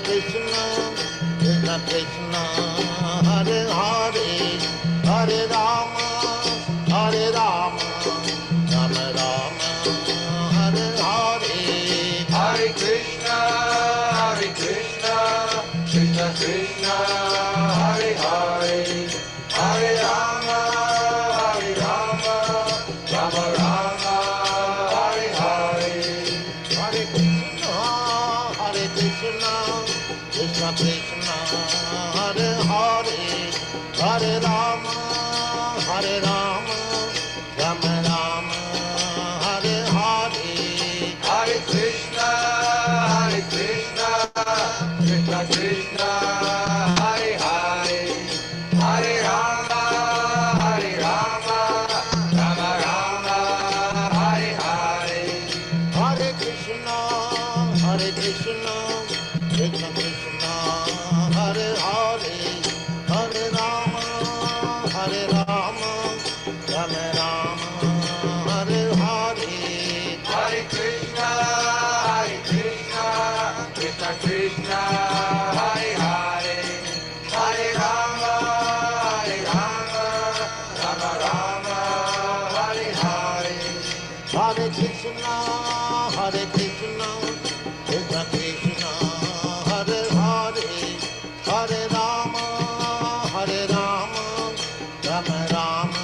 Krishna, Krishna, Hare Hare, Hare Rama, Hare Rama, Rama Rama, Hare Hare. Hare Krishna, Krishna Krishna, Hare Hare, Hare Rama, Rama Rama, Hare Hare. Hare Krishna, Krishna Krishna, Hare Hare, Hare Rama, Rama Rama, Hare Hare. Hare Krishna, Krishna Krishna, Hare Hare, Hare Rama, Rama Rama, Hare Hare. Hare Krishna, Krishna Krishna, Hare Hare, Hare Rama, Rama Rama, Hare Hare. Hare Krishna, Krishna Krishna, Hare Hare, Hare Rama, Rama Rama, Hare Hare. Hare Krishna, Krishna Krishna, Hare Hare, Hare Rama, Rama Rama,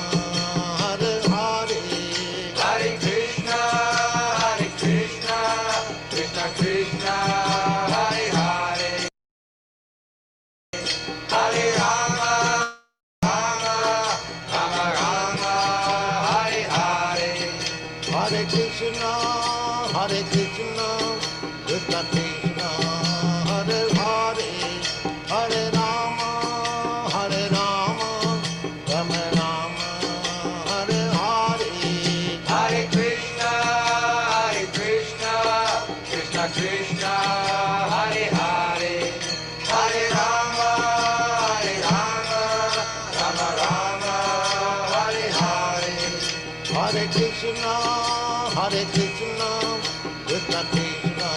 Hare Hare. Hare Krishna, Krishna Krishna, Hare Hare, Hare Rama, Rama Rama, Hare Hare. Hare Krishna, Krishna Krishna, Hare Hare, Hare Rama, Rama Rama, Hare Hare. Hare Krishna, Krishna Krishna, Hare Hare, Hare Rama, Rama Rama, Hare Hare. Hare Krishna, Krishna Krishna,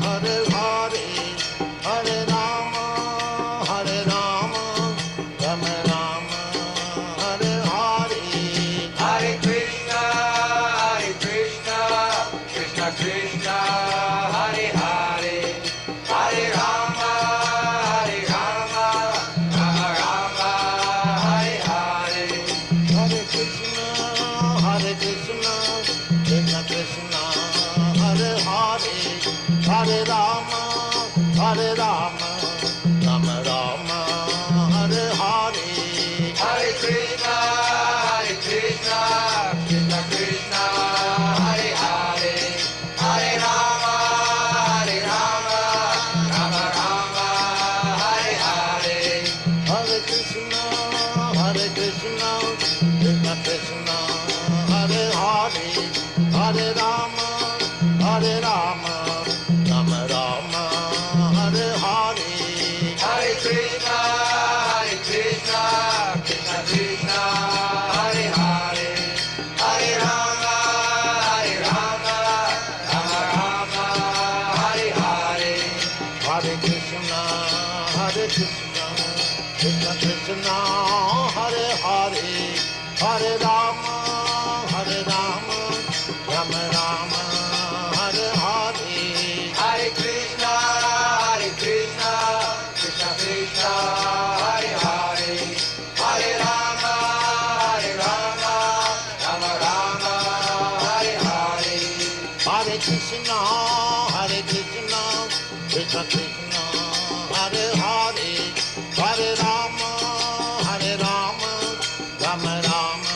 Hare Hare, Hare Rama, Rama Rama, Hare Hare. Hare Krishna, Krishna Krishna, Hare Hare, Hare Rama, Rama Rama, Hare Hare. Hare Krishna, Krishna Krishna, Hare Hare, Hare Rama, Rama Rama, Hare Hare. Hare Krishna, Krishna Krishna, Hare Hare, Hare Rama, Rama Rama, Hare Hare. Hare Krishna, Krishna Krishna, Hare Hare, Hare Rama, Rama Rama, Hare Hare. Hare Krishna, Krishna Krishna, Hare Hare, Hare Rama, Rama Rama, Hare Hare. Hare Krishna, Krishna Krishna, Hare Hare, Hare Rama, Rama Rama, Hare Hare. Hare Krishna, Krishna Krishna, Hare Hare, Hare Rama, Rama Rama, Hare Hare. Hare Krishna, Krishna Krishna, Hare Hare, Hare Rama, Rama Rama,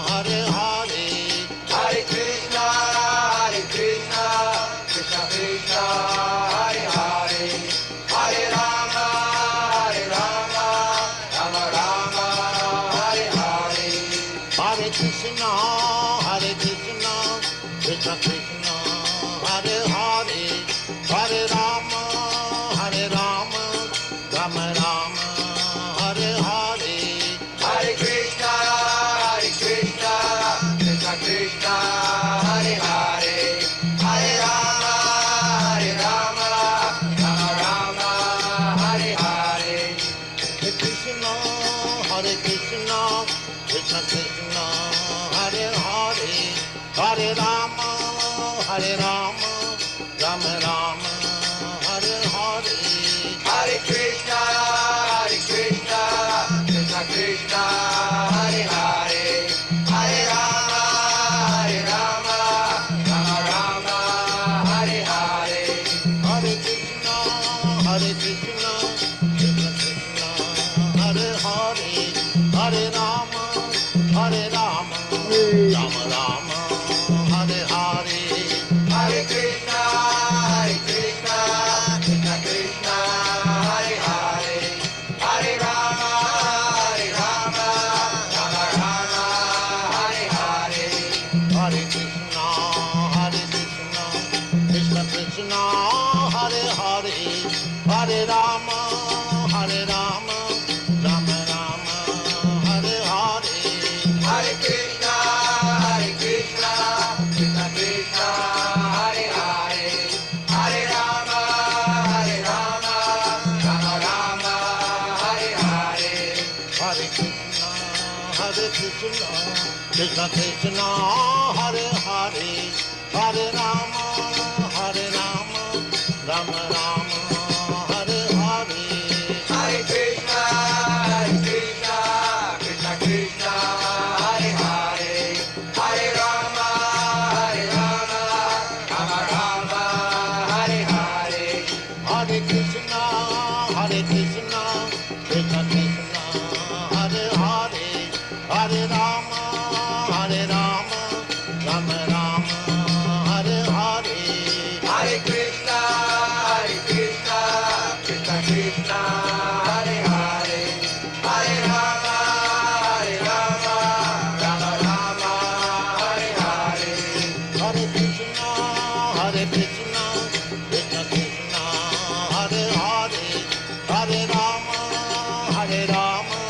Hare Hare. Hare Krishna, Krishna Krishna, Hare Hare, Hare Rama, Rama Rama, Hare Hare. Hare Krishna, Krishna Krishna, Hare Hare, Hare Rama, Rama Rama, Hare Hare. Hare Krishna, Krishna Krishna, Hare Hare, Hare Rama, Rama Rama, Hare Hare. Krishna, Krishna Krishna, Hare Hare, Hare Rama, Hare Rama, Rama Rama, Hare Hare. Hare Krishna, Krishna Krishna, Hare Hare, Hare Rama, Rama Rama, Hare Hare. Hare Krishna, Krishna Krishna, Hare Hare, Hare Rama, Rama Rama, Hare Hare. Hare Krishna, Krishna Krishna, Hare Hare, Hare Rama, Rama Rama, Hare Hare. Hare Krishna, Krishna Krishna, Hare Hare, Hare Rama, Rama Rama, Hare Hare. Hare Krishna, Krishna Krishna, Hare Hare, Hare Rama, Rama Rama, Hare Hare. Hare Krishna, Krishna Krishna, Hare Hare, Hare Rama, Rama Rama, Hare Hare. Hare Krishna, Krishna Krishna, Hare Hare, Hare Rama, Rama Rama, Hare Hare. Hare Krishna, Krishna Krishna, Hare Hare, Hare Rama, Rama Rama, Hare Hare. Hare Krishna, Krishna Krishna, Hare Hare, Hare Rama, Rama Rama, Hare Hare. Hare Krishna, Krishna Krishna, Hare Hare, Hare Rama,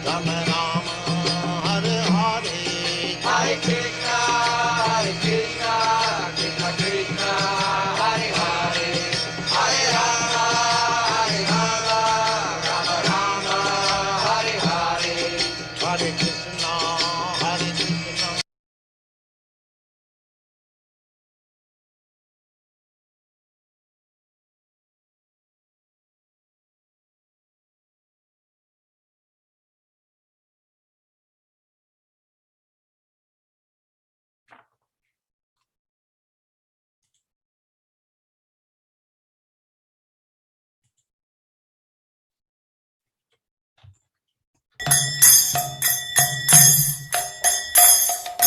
Rama Rama, Hare Hare. Hare Krishna, Krishna Krishna, Hare Hare, Hare Rama, Rama Rama, Hare Hare. Hare Krishna, Krishna.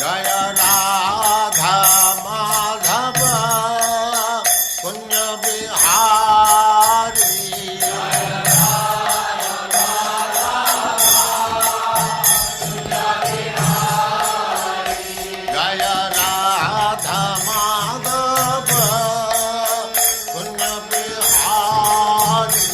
Jaya Radha Madhava Punya Bihari. Jaya Radha Madhava Punya Bihari.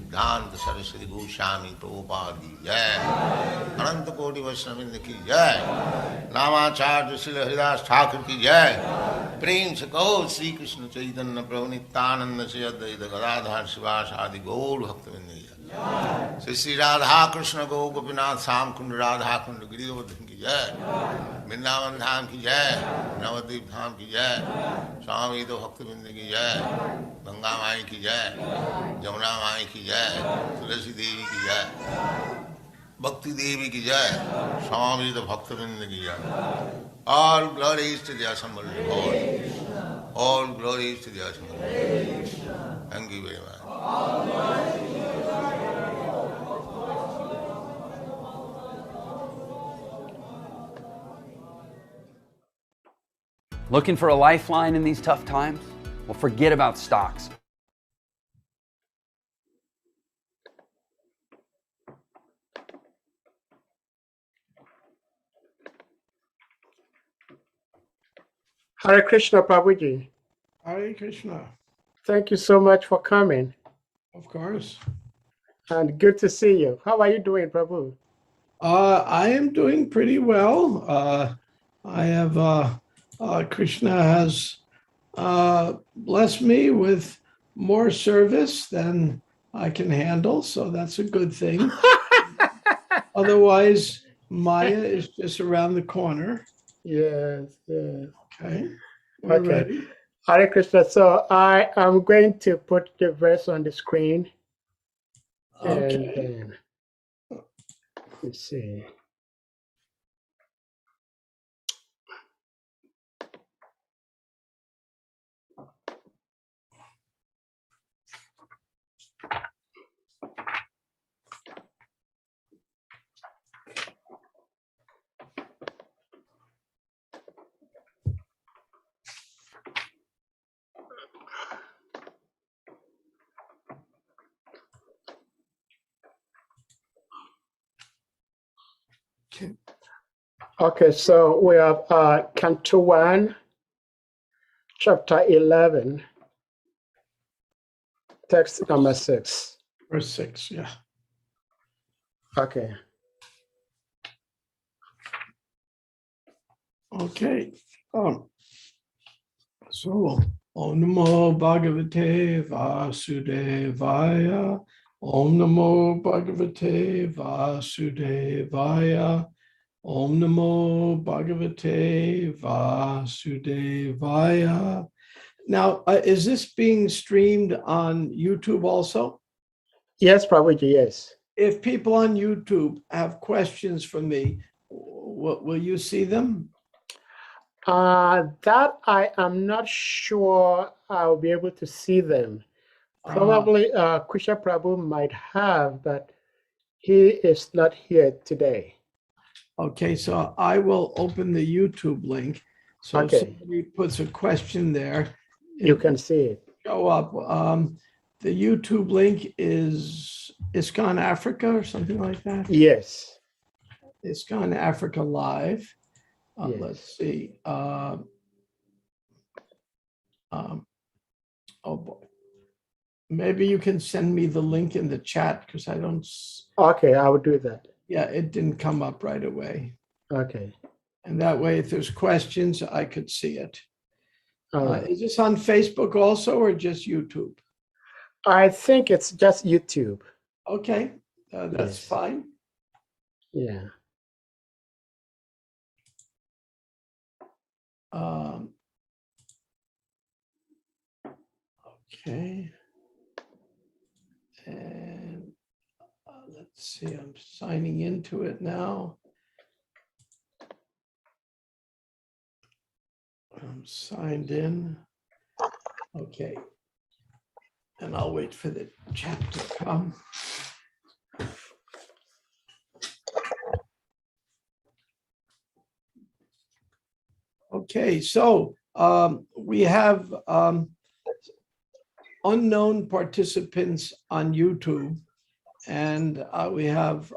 सिद्धांत सरस्वती गोस्वामी प्रभुपाद की जय, अनंत कोटि वैष्णववृंद की जय, नामाचार्य श्री हरिदास ठाकुर की जय। प्रेम से कहो श्री कृष्ण चैतन्य प्रभु नित्यानंद से अद्वैत गदाधर शिवास आदि गौर भक्तवृंद की जय। श्री श्री राधा कृष्ण गो गोपीनाथ श्याम कुंड राधा कुंड गिरिवर्धन की जय, वृंदावन धाम की जय, नवद्वीप धाम की जय, स्वामी तो भक्तवृंद की जय, गंगा माई की जय, जमुना माई की जय, तुलसी देवी की जय, भक्ति देवी की जय, स्वामी तो भक्तवृंद की जय। All glories to the assembled Lord. All glories to the assembled Lord. Thank you very much. Looking for a lifeline in these tough times? Well, forget about stocks. Hare Krishna, Prabhuji. Hare Krishna. Thank you so much for coming. Of course. And good to see you. How are you doing, Prabhu? I am doing pretty well. I have Krishna has blessed me with more service than I can handle, so that's a good thing. Otherwise, Maya is just around the corner. Yes, yes. Okay. We're Okay. ready. Hare Krishna. So I am going to put the verse on the screen. Okay. And then, let's see. Okay, so we have Canto 1, chapter 11, text number 6. Verse 6, yeah. Okay. Okay. So, Om Namo Bhagavate Vasudevaya. Om Namo Bhagavate Vasudevaya. Om Namo Bhagavate Vasudevaya. Now, is this being streamed on YouTube also? Yes, Prabhuji, yes. If people on YouTube have questions for me, will you see them? That I am not sure I'll be able to see them. Probably Krishna Prabhu might have, but he is not here today. Okay, so I will open the YouTube link. So if somebody puts a question there, you can see it. Show up. The YouTube link is ISKCON Africa or something like that? Yes. ISKCON Africa Live. Yes. Let's see. Oh boy. Maybe you can send me the link in the chat because I don't. Okay, I will do that. Yeah, it didn't come up right away. Okay. And that way, if there's questions, I could see it. Right. Is this on Facebook also or just YouTube? I think it's just YouTube. Okay, that's Yes. fine. Yeah. Um, okay. And let's see, I'm signing into it now. I'm signed in. Okay. And I'll wait for the chat to come. Okay, so we have unknown participants on YouTube, and we have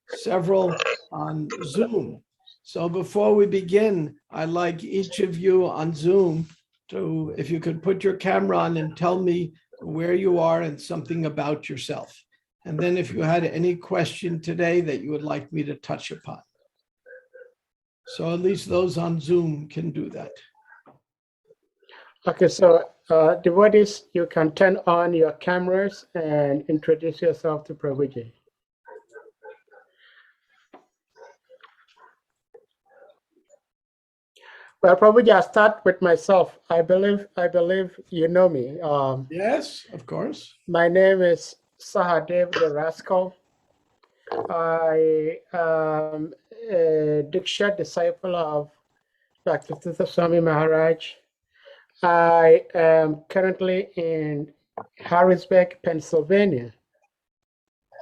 several on Zoom. So before we begin, I'd like each of you on Zoom to, if you could put your camera on and tell me where you are and something about yourself. And then if you had any question today that you would like me to touch upon. So at least those on Zoom can do that. Okay, so devotees, you can turn on your cameras and introduce yourself to Prabhuji. Well, Prabhuji, I'll start with myself. I believe you know me. Yes, of course. My name is Sahadev the Rascal. I am a Diksha disciple of Bhaktivedanta Swami Maharaj. I am currently in Harrisburg, Pennsylvania.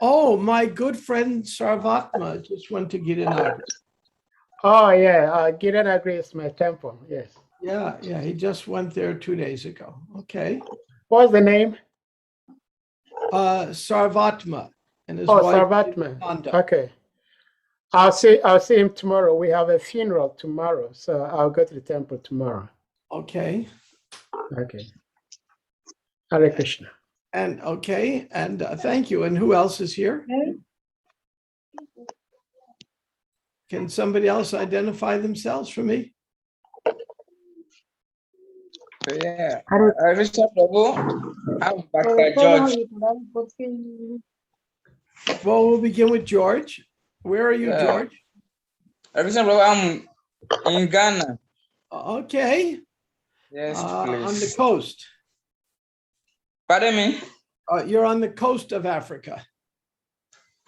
Oh, my good friend Sarvatma just went to Girinagri. Oh, yeah, Girinagri is my temple, yes. Yeah, he just went there 2 days ago. Okay. What's the name? Sarvatma and his Oh, wife. Sarvatma. Nanda. Okay. I'll see him tomorrow. We have a funeral tomorrow, so I'll go to the temple tomorrow. Okay. Okay. Hare Krishna. And okay, and thank you. And who else is here? Can somebody else identify themselves for me? Yeah. Krishna Prabhu, I'm Dr. George. Well, we'll begin with George. Where are you, Yeah. George? Krishna Prabhu, I'm in Ghana. Okay. Yes, On the please. coast. Pardon me? You're on the coast of Africa,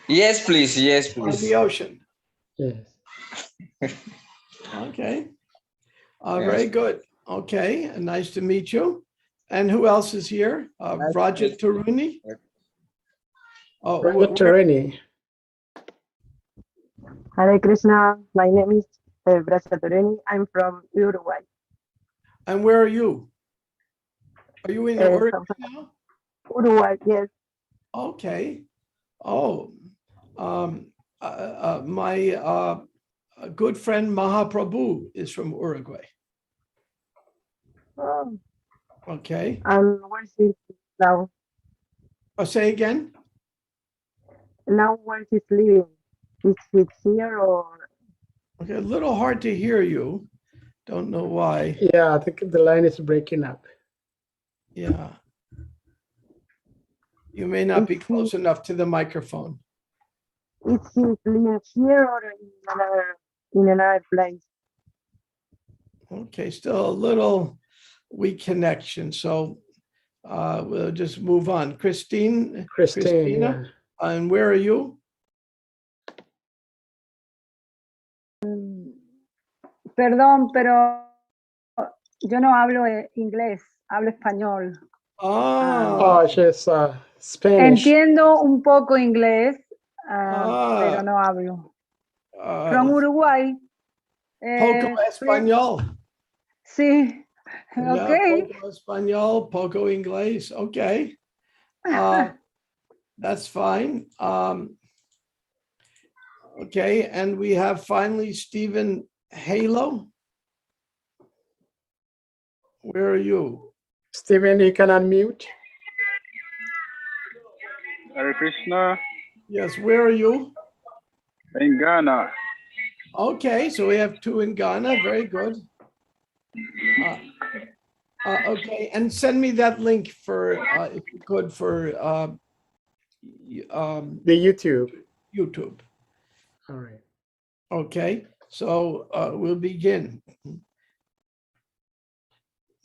Yes, please. Yes, on please. the ocean. Yes. Okay. Yes. Very good. Okay, and nice to meet you. And who else is here? Nice to Raja meet you. Taruni? Oh, Raja Taruni. Hare Krishna, my name is Brahmatirtha. I'm from Uruguay. and where are you? Are you in Uruguay now? Uruguay, yes. Okay. Oh, my good friend Mahaprabhu is from Uruguay. Oh, Okay. and where is he now? Oh, say again? Now where he's living? Is he here or? Okay, a little hard to hear you. Don't know why. Yeah, I think the line is breaking up. Yeah. You may not be close enough to the microphone. Is he living here or in another place? Okay, still a little weak connection, so we'll just move on. Christina, Yeah. and where are you? Perdón, pero yo no hablo inglés, hablo español. Ah, Oh, she's Spanish. Entiendo un poco inglés, pero no hablo. From Uruguay. poco español. Sí, Yeah, okay. poco español, poco inglés. Okay. That's fine. Okay, and we have finally Stephen Halo. Where are you? Stephen, you can unmute. Hare Krishna, Yes, where are you? in Ghana. Okay, so we have two in Ghana. Very good. Okay, and send me that link for, if you could, for The YouTube. YouTube. All right. Okay, so we'll begin.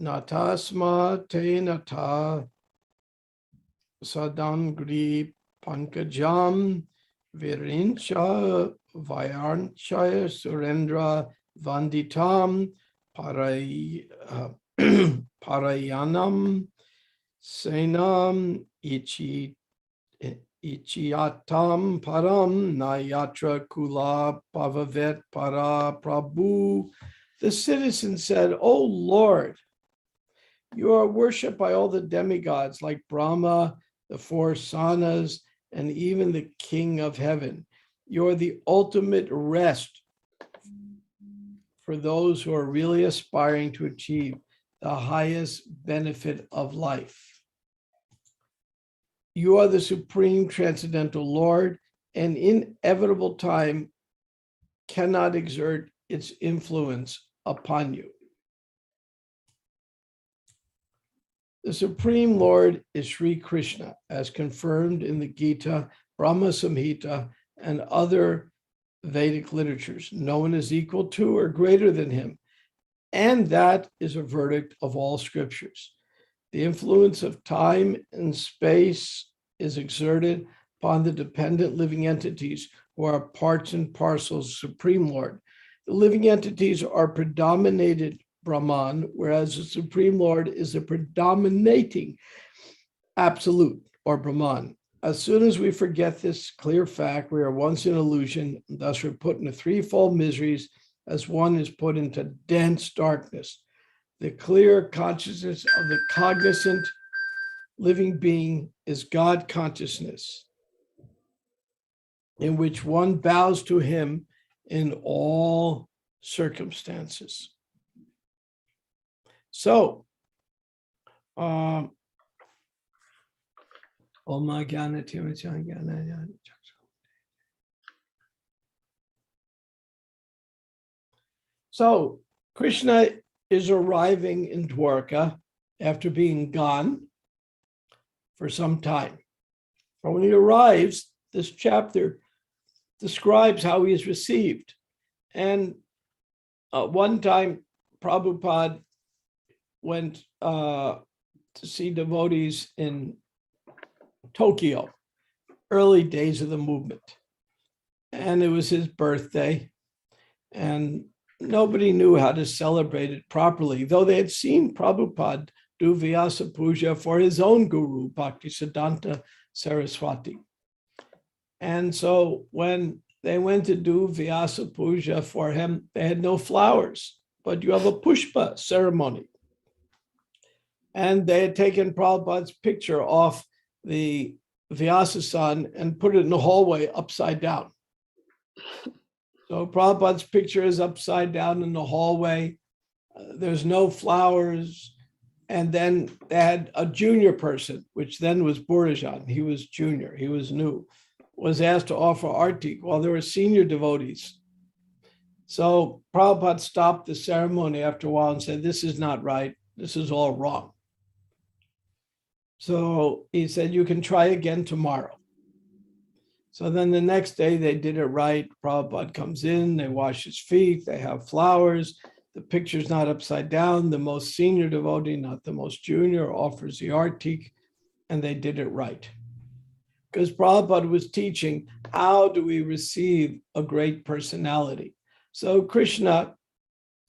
natasma te nata sadangri pankajam virincha vayanchaya surendra vanditam parayanam senam ichiatam param nayatra kula pavavet para prabhu. The citizen said, "O Lord, you are worshipped by all the demigods like Brahma, the four sanas, and even the king of heaven. You are the ultimate rest for those who are really aspiring to achieve the highest benefit of life. You are the supreme transcendental Lord, and inevitable time cannot exert its influence upon you." The Supreme Lord is Sri Krishna, as confirmed in the Gita, Brahma Samhita, and other Vedic literatures. No one is equal to or greater than him, and that is a verdict of all scriptures. The influence of time and space is exerted upon the dependent living entities who are parts and parcels of Supreme Lord. The living entities are predominated Brahman, whereas the Supreme Lord is a predominating absolute or Brahman. As soon as we forget this clear fact, we are once in illusion, and thus we're put into threefold miseries, as one is put into dense darkness. The clear consciousness of the cognizant living being is God consciousness, in which one bows to him in all circumstances. So, so Krishna is arriving in Dwarka after being gone for some time. But when he arrives, this chapter describes how he is received. And one time, Prabhupada went to see devotees in Tokyo, early days of the movement. And it was his birthday, and nobody knew how to celebrate it properly, though they had seen Prabhupada do Vyasa Puja for his own guru, Bhaktisiddhanta Saraswati. And so when they went to do Vyasa Puja for him, they had no flowers, but you have a pushpa ceremony. And they had taken Prabhupada's picture off the Vyasa-san and put it in the hallway upside down. So Prabhupada's picture is upside down in the hallway. There's no flowers. And then they had a junior person, which then was Burijan. He was junior, he was new, was asked to offer artik while there were senior devotees. So Prabhupada stopped the ceremony after a while and said, "This is not right. This is all wrong." So he said, "You can try again tomorrow." So then the next day they did it right. Prabhupada comes in, they wash his feet, they have flowers. The picture's not upside down. The most senior devotee, not the most junior, offers the artik, and they did it right. Because Prabhupada was teaching, how do we receive a great personality? So Krishna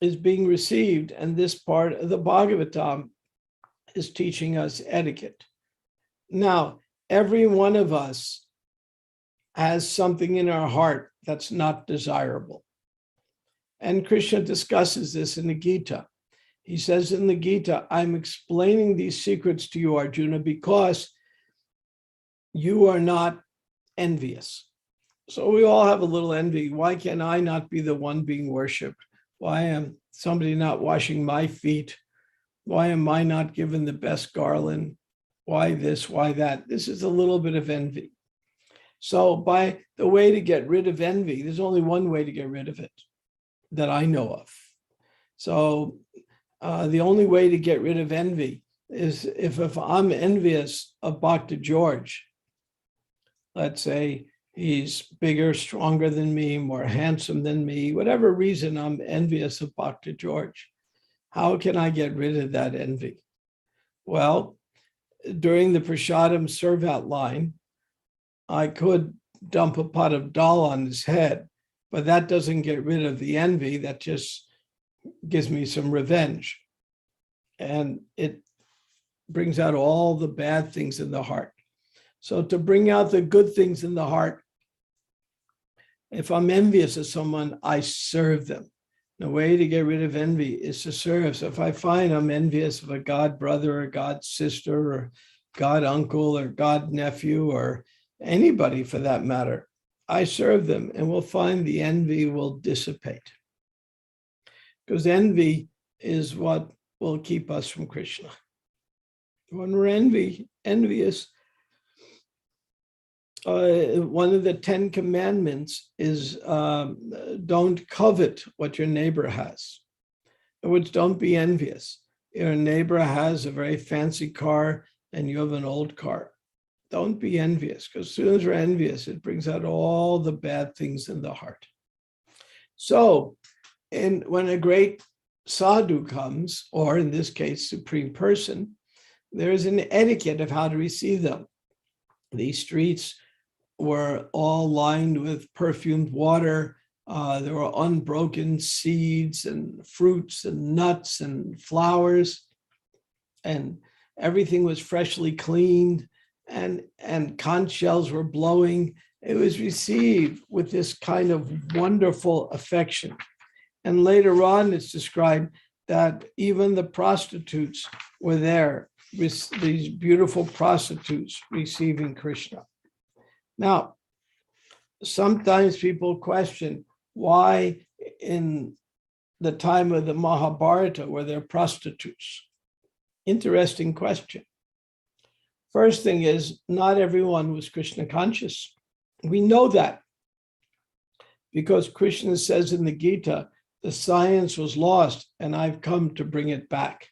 is being received, and this part of the Bhagavatam is teaching us etiquette. Now, every one of us has something in our heart that's not desirable. And Krishna discusses this in the Gita. He says in the Gita, "I'm explaining these secrets to you, Arjuna, because you are not envious." So we all have a little envy. Why can I not be the one being worshipped? Why am somebody not washing my feet? Why am I not given the best garland? Why this, why that? This is a little bit of envy. So by the way to get rid of envy, there's only one way to get rid of it that I know of. So the only way to get rid of envy is if I'm envious of Bhakta George, let's say he's bigger, stronger than me, more handsome than me, whatever reason I'm envious of Bhakta George. How can I get rid of that envy? Well, during the prasadam serve-out line, I could dump a pot of dal on his head, but that doesn't get rid of the envy. That just gives me some revenge. And it brings out all the bad things in the heart. So to bring out the good things in the heart, if I'm envious of someone, I serve them. The way to get rid of envy is to serve. So if I find I'm envious of a god brother or god sister or god uncle or god nephew or anybody for that matter, I serve them, and we'll find the envy will dissipate. Because envy is what will keep us from Krishna. When we're envious, one of the 10 commandments is don't covet what your neighbor has. In other words, don't be envious. Your neighbor has a very fancy car and you have an old car. Don't be envious, because as soon as we're envious, it brings out all the bad things in the heart. So, when a great sadhu comes, or in this case, supreme person, there is an etiquette of how to receive them. These streets were all lined with perfumed water. There were unbroken seeds and fruits and nuts and flowers, and everything was freshly cleaned, and conch shells were blowing. It was received with this kind of wonderful affection. And later on, it's described that even the prostitutes were there, these beautiful prostitutes receiving Krishna. Now, sometimes people question why in the time of the Mahabharata were there prostitutes. Interesting question. First thing is, not everyone was Krishna conscious. We know that because Krishna says in the Gita, the science was lost and I've come to bring it back.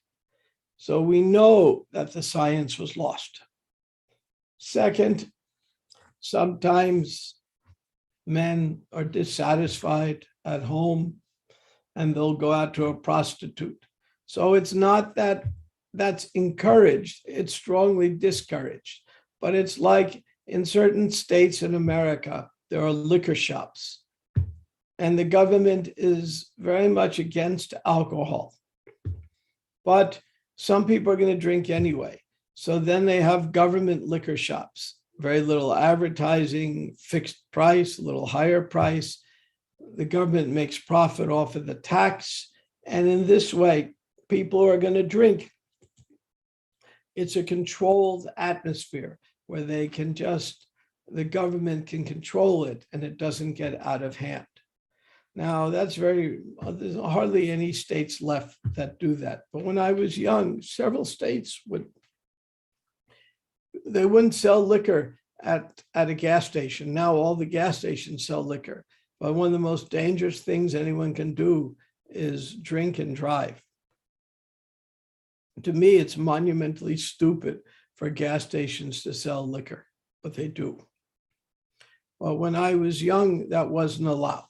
So we know that the science was lost. Second, sometimes men are dissatisfied at home and they'll go out to a prostitute. So it's not that that's encouraged, it's strongly discouraged. But it's like in certain states in America, there are liquor shops, and the government is very much against alcohol. But some people are going to drink anyway. So then they have government liquor shops, very little advertising, fixed price, a little higher price. The government makes profit off of the tax. And in this way, people are going to drink. It's a controlled atmosphere where they can the government can control it and it doesn't get out of hand. Now, there's hardly any states left that do that. But when I was young, several states they wouldn't sell liquor at a gas station. Now all the gas stations sell liquor. But one of the most dangerous things anyone can do is drink and drive. To me, it's monumentally stupid for gas stations to sell liquor, but they do. Well, when I was young, that wasn't allowed.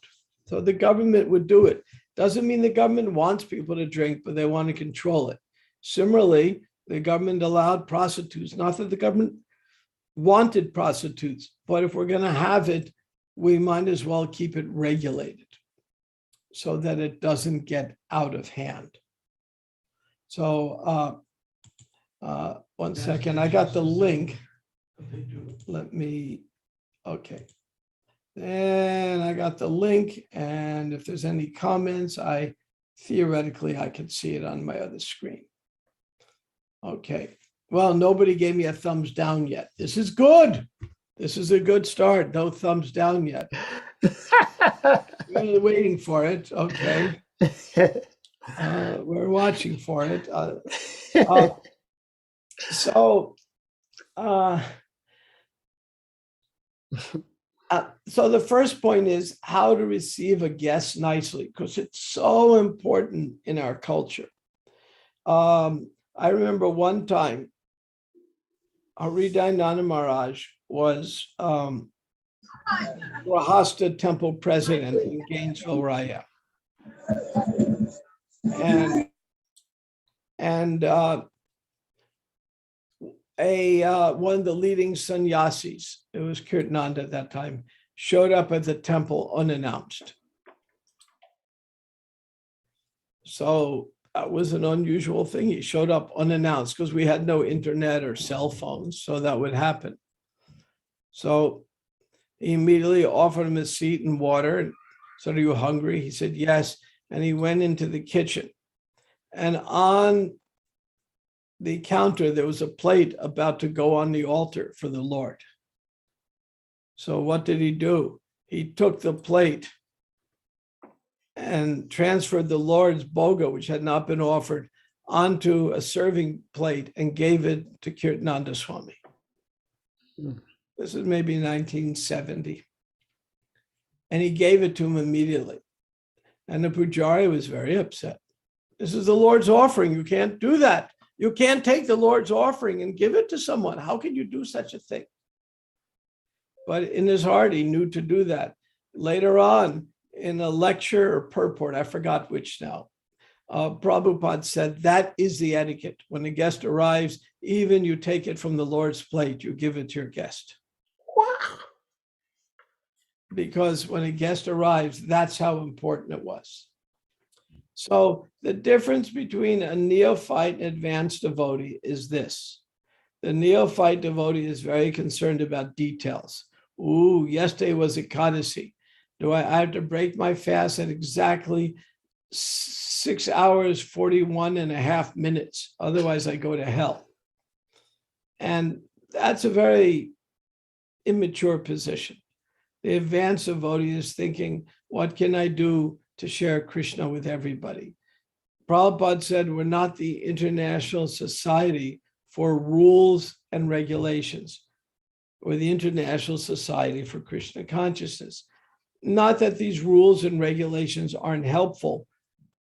So the government would do it. Doesn't mean the government wants people to drink, but they want to control it. Similarly, the government allowed prostitutes, not that the government wanted prostitutes, but if we're going to have it, we might as well keep it regulated so that it doesn't get out of hand. So 1 second, I got the link. Let me, okay. And I got the link, and if there's any comments, theoretically I could see it on my other screen. Okay, well, nobody gave me a thumbs down yet. This is good. This is a good start. No thumbs down yet. We're waiting for it. Okay. We're watching for it. So the first point is how to receive a guest nicely, because it's so important in our culture. I remember one time, Haridayananda Maharaj was Grahasta temple president in Gainesville, Raya. And And one of the leading sannyasis, it was Kirtananda at that time, showed up at the temple unannounced. So that was an unusual thing. He showed up unannounced because we had no internet or cell phones, so that would happen. So he immediately offered him a seat and water and said, "Are you hungry?" He said, "Yes." And he went into the kitchen. And on the counter, there was a plate about to go on the altar for the Lord. So what did he do? He took the plate and transferred the Lord's bhoga, which had not been offered, onto a serving plate and gave it to Kirtananda Swami. This is maybe 1970. And he gave it to him immediately. And the pujari was very upset. This is the Lord's offering. You can't do that. You can't take the Lord's offering and give it to someone. How can you do such a thing? But in his heart, he knew to do that. Later on, in a lecture or purport, I forgot which now, Prabhupada said that is the etiquette. When a guest arrives, even you take it from the Lord's plate, you give it to your guest. Because when a guest arrives, that's how important it was. So the difference between a neophyte and advanced devotee is this. The neophyte devotee is very concerned about details. Ooh, yesterday was Ekadasi. Do I have to break my fast at exactly 6 hours, 41 and a half minutes? Otherwise, I go to hell. And that's a very immature position. The advanced devotee is thinking, what can I do to share Krishna with everybody? Prabhupada said, we're not the International Society for Rules and Regulations. We're the International Society for Krishna Consciousness. Not that these rules and regulations aren't helpful.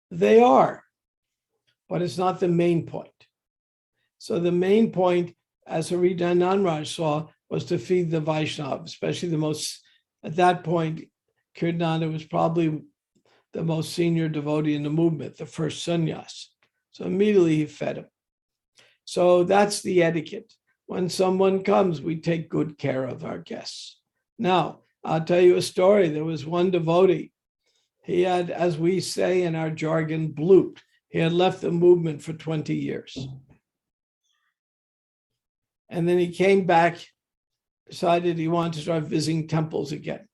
They are, but it's not the main point. So the main point, as Haridananraj saw, was to feed the Vaishnava, especially the most, at that point, Kirtananda was probably the most senior devotee in the movement, the first sannyas. So immediately he fed him. So that's the etiquette. When someone comes, we take good care of our guests. Now, I'll tell you a story. There was one devotee. He had, as we say in our jargon, blooped. He had left the movement for 20 years. And then he came back, decided he wanted to start visiting temples again.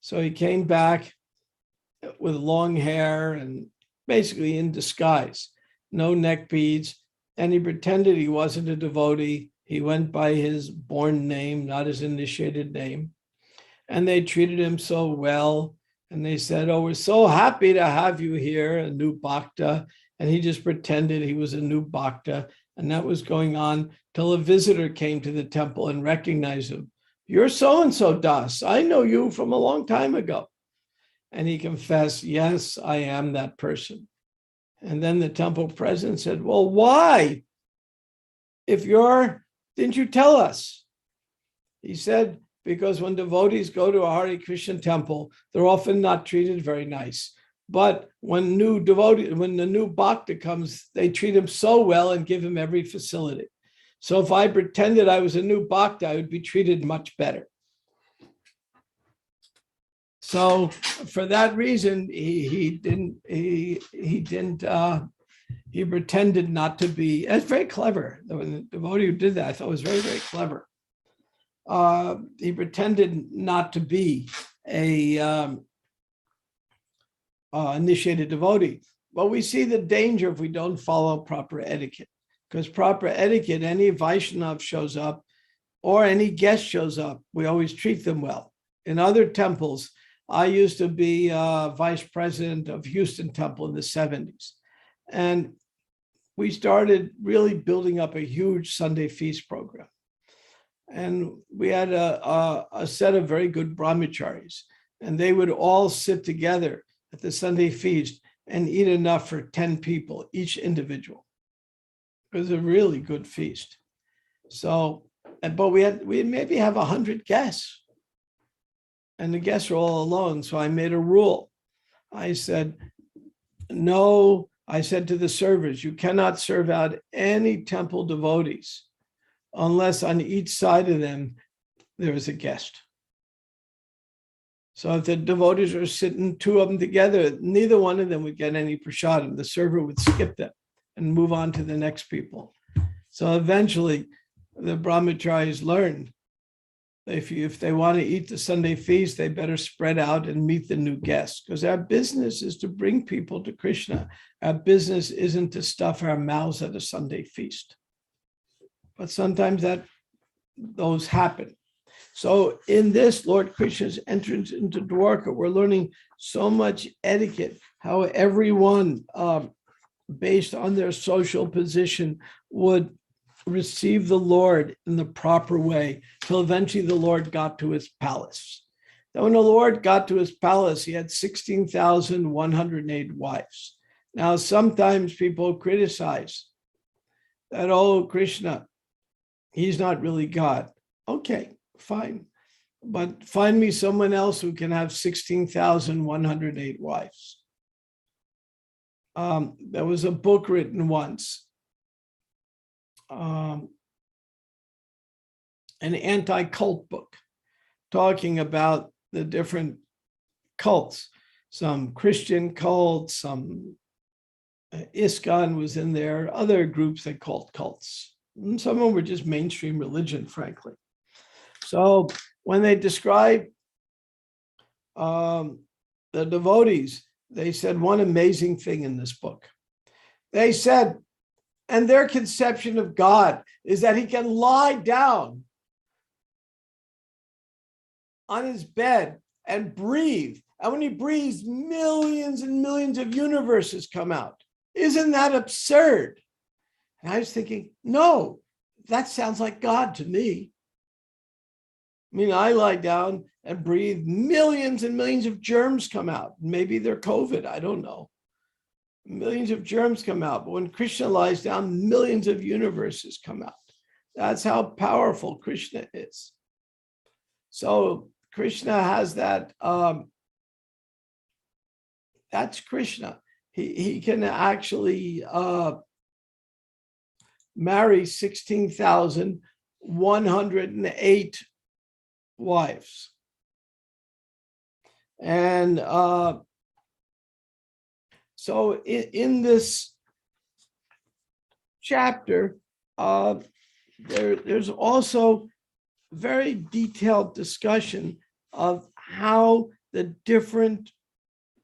So he came back with long hair and basically in disguise, no neck beads. And he pretended he wasn't a devotee. He went by his born name, not his initiated name. And they treated him so well. And they said, oh, we're so happy to have you here, a new bhakta. And he just pretended he was a new bhakta. And that was going on till a visitor came to the temple and recognized him. You're so-and-so Das. I know you from a long time ago. And he confessed, yes, I am that person. And then the temple president said, well, why? Didn't you tell us? He said, because when devotees go to a Hare Krishna temple, they're often not treated very nice. But when the new bhakta comes, they treat him so well and give him every facility. So if I pretended I was a new bhakta, I would be treated much better. So for that reason, he pretended not to be. That's very clever. The devotee who did that, I thought was very, very clever. He pretended not to be a initiated devotee. But we see the danger if we don't follow proper etiquette. Because proper etiquette, any Vaishnav shows up or any guest shows up, we always treat them well. In other temples, I used to be vice president of Houston Temple in the 70s. And we started really building up a huge Sunday feast program. And we had a set of very good brahmacharis, and they would all sit together at the Sunday feast and eat enough for 10 people, each individual. It was a really good feast. So, but we maybe have 100 guests, and the guests are all alone. So I made a rule. I said, no I said to the servers, you cannot serve out any temple devotees unless on each side of them there is a guest. So if the devotees are sitting, two of them together, neither one of them would get any prasadam. The server would skip them and move on to the next people. So eventually the brahmacharis learned if they want to eat the Sunday feast, they better spread out and meet the new guests, because our business is to bring people to Krishna. Our business isn't to stuff our mouths at a Sunday feast. But sometimes those happen. So in this, Lord Krishna's entrance into Dwarka, we're learning so much etiquette, how everyone, based on their social position, would receive the Lord in the proper way, till eventually the Lord got to his palace. Then when the Lord got to his palace, he had 16,108 wives. Now, sometimes people criticize that, oh, Krishna, he's not really God. Okay, fine. But find me someone else who can have 16,108 wives. There was a book written once, an anti-cult book, talking about the different cults, some Christian cults, some ISKCON was in there, other groups they called cults. And some of them were just mainstream religion, frankly. So when they describe the devotees, they said one amazing thing in this book. They said, and their conception of God is that he can lie down on his bed and breathe. And when he breathes, millions and millions of universes come out. Isn't that absurd? And I was thinking, no, that sounds like God to me. I mean, I lie down and breathe, millions and millions of germs come out. Maybe they're COVID, I don't know. Millions of germs come out, but when Krishna lies down, millions of universes come out. That's how powerful Krishna is. So Krishna has that, that's Krishna. He can actually marry 16,108 wives. And so in this chapter, there's also very detailed discussion of how the different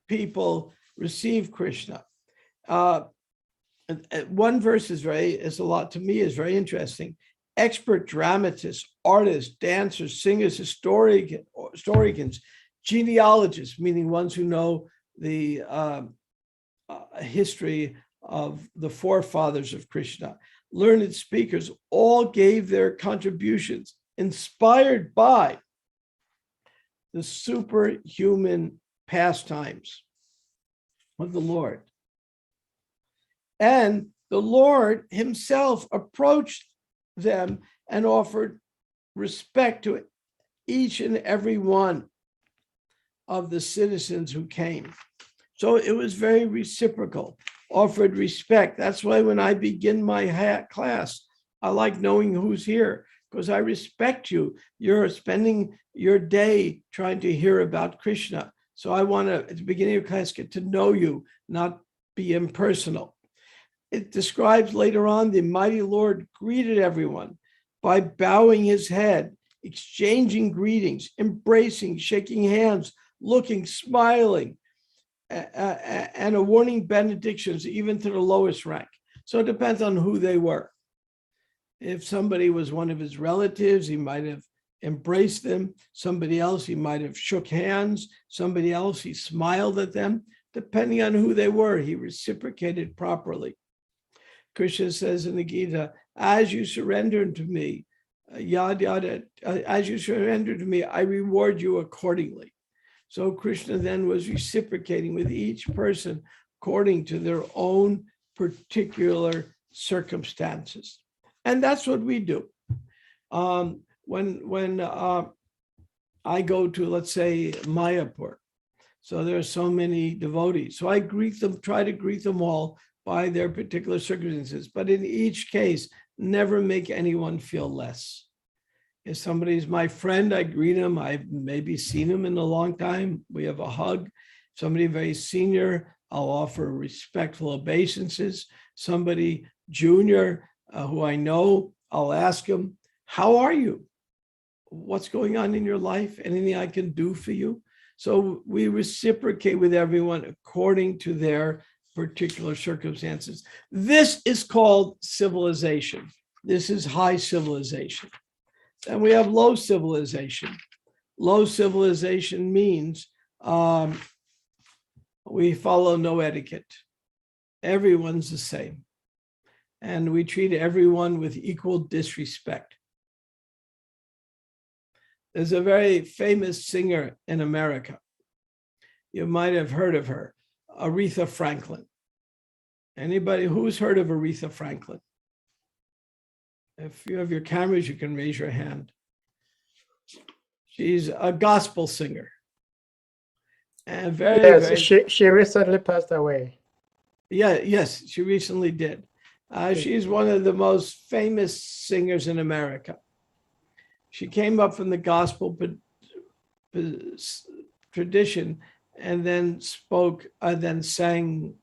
people receive Krishna. One verse is a lot to me, is very interesting. Expert dramatists, artists, dancers, singers, historians, genealogists, meaning ones who know the history of the forefathers of Krishna, learned speakers, all gave their contributions inspired by the superhuman pastimes of the Lord. And the Lord himself approached them and offered respect to each and every one of the citizens who came. So it was very reciprocal, offered respect. That's why when I begin my class, I like knowing who's here, because I respect you. You're spending your day trying to hear about Krishna. So I want to, at the beginning of class, get to know you, not be impersonal. It describes later on the mighty Lord greeted everyone by bowing his head, exchanging greetings, embracing, shaking hands, looking, smiling, and awarding benedictions even to the lowest rank. So it depends on who they were. If somebody was one of his relatives, he might have embraced them. Somebody else, he might have shook hands. Somebody else, he smiled at them. Depending on who they were, he reciprocated properly. Krishna says in the Gita, as you surrender to me, as you surrender to me, I reward you accordingly. So Krishna then was reciprocating with each person according to their own particular circumstances. And that's what we do. When I go to, let's say, Mayapur, so there are so many devotees. So I greet them, try to greet them all by their particular circumstances. But in each case, never make anyone feel less. If somebody's my friend, I greet him. I've maybe seen him in a long time. We have a hug. Somebody very senior, I'll offer respectful obeisances. Somebody junior who I know, I'll ask him, how are you? What's going on in your life? Anything I can do for you? So we reciprocate with everyone according to their particular circumstances. This is called civilization. This is high civilization. And we have low civilization. Low civilization means we follow no etiquette. Everyone's the same. And we treat everyone with equal disrespect. There's a very famous singer in America. You might have heard of her, Aretha Franklin. Anybody who's heard of Aretha Franklin? If you have your cameras, you can raise your hand. She's a gospel singer. And very, she recently passed away. Yeah, yes, she recently did. She's one of the most famous singers in America. She came up from the gospel tradition and then sang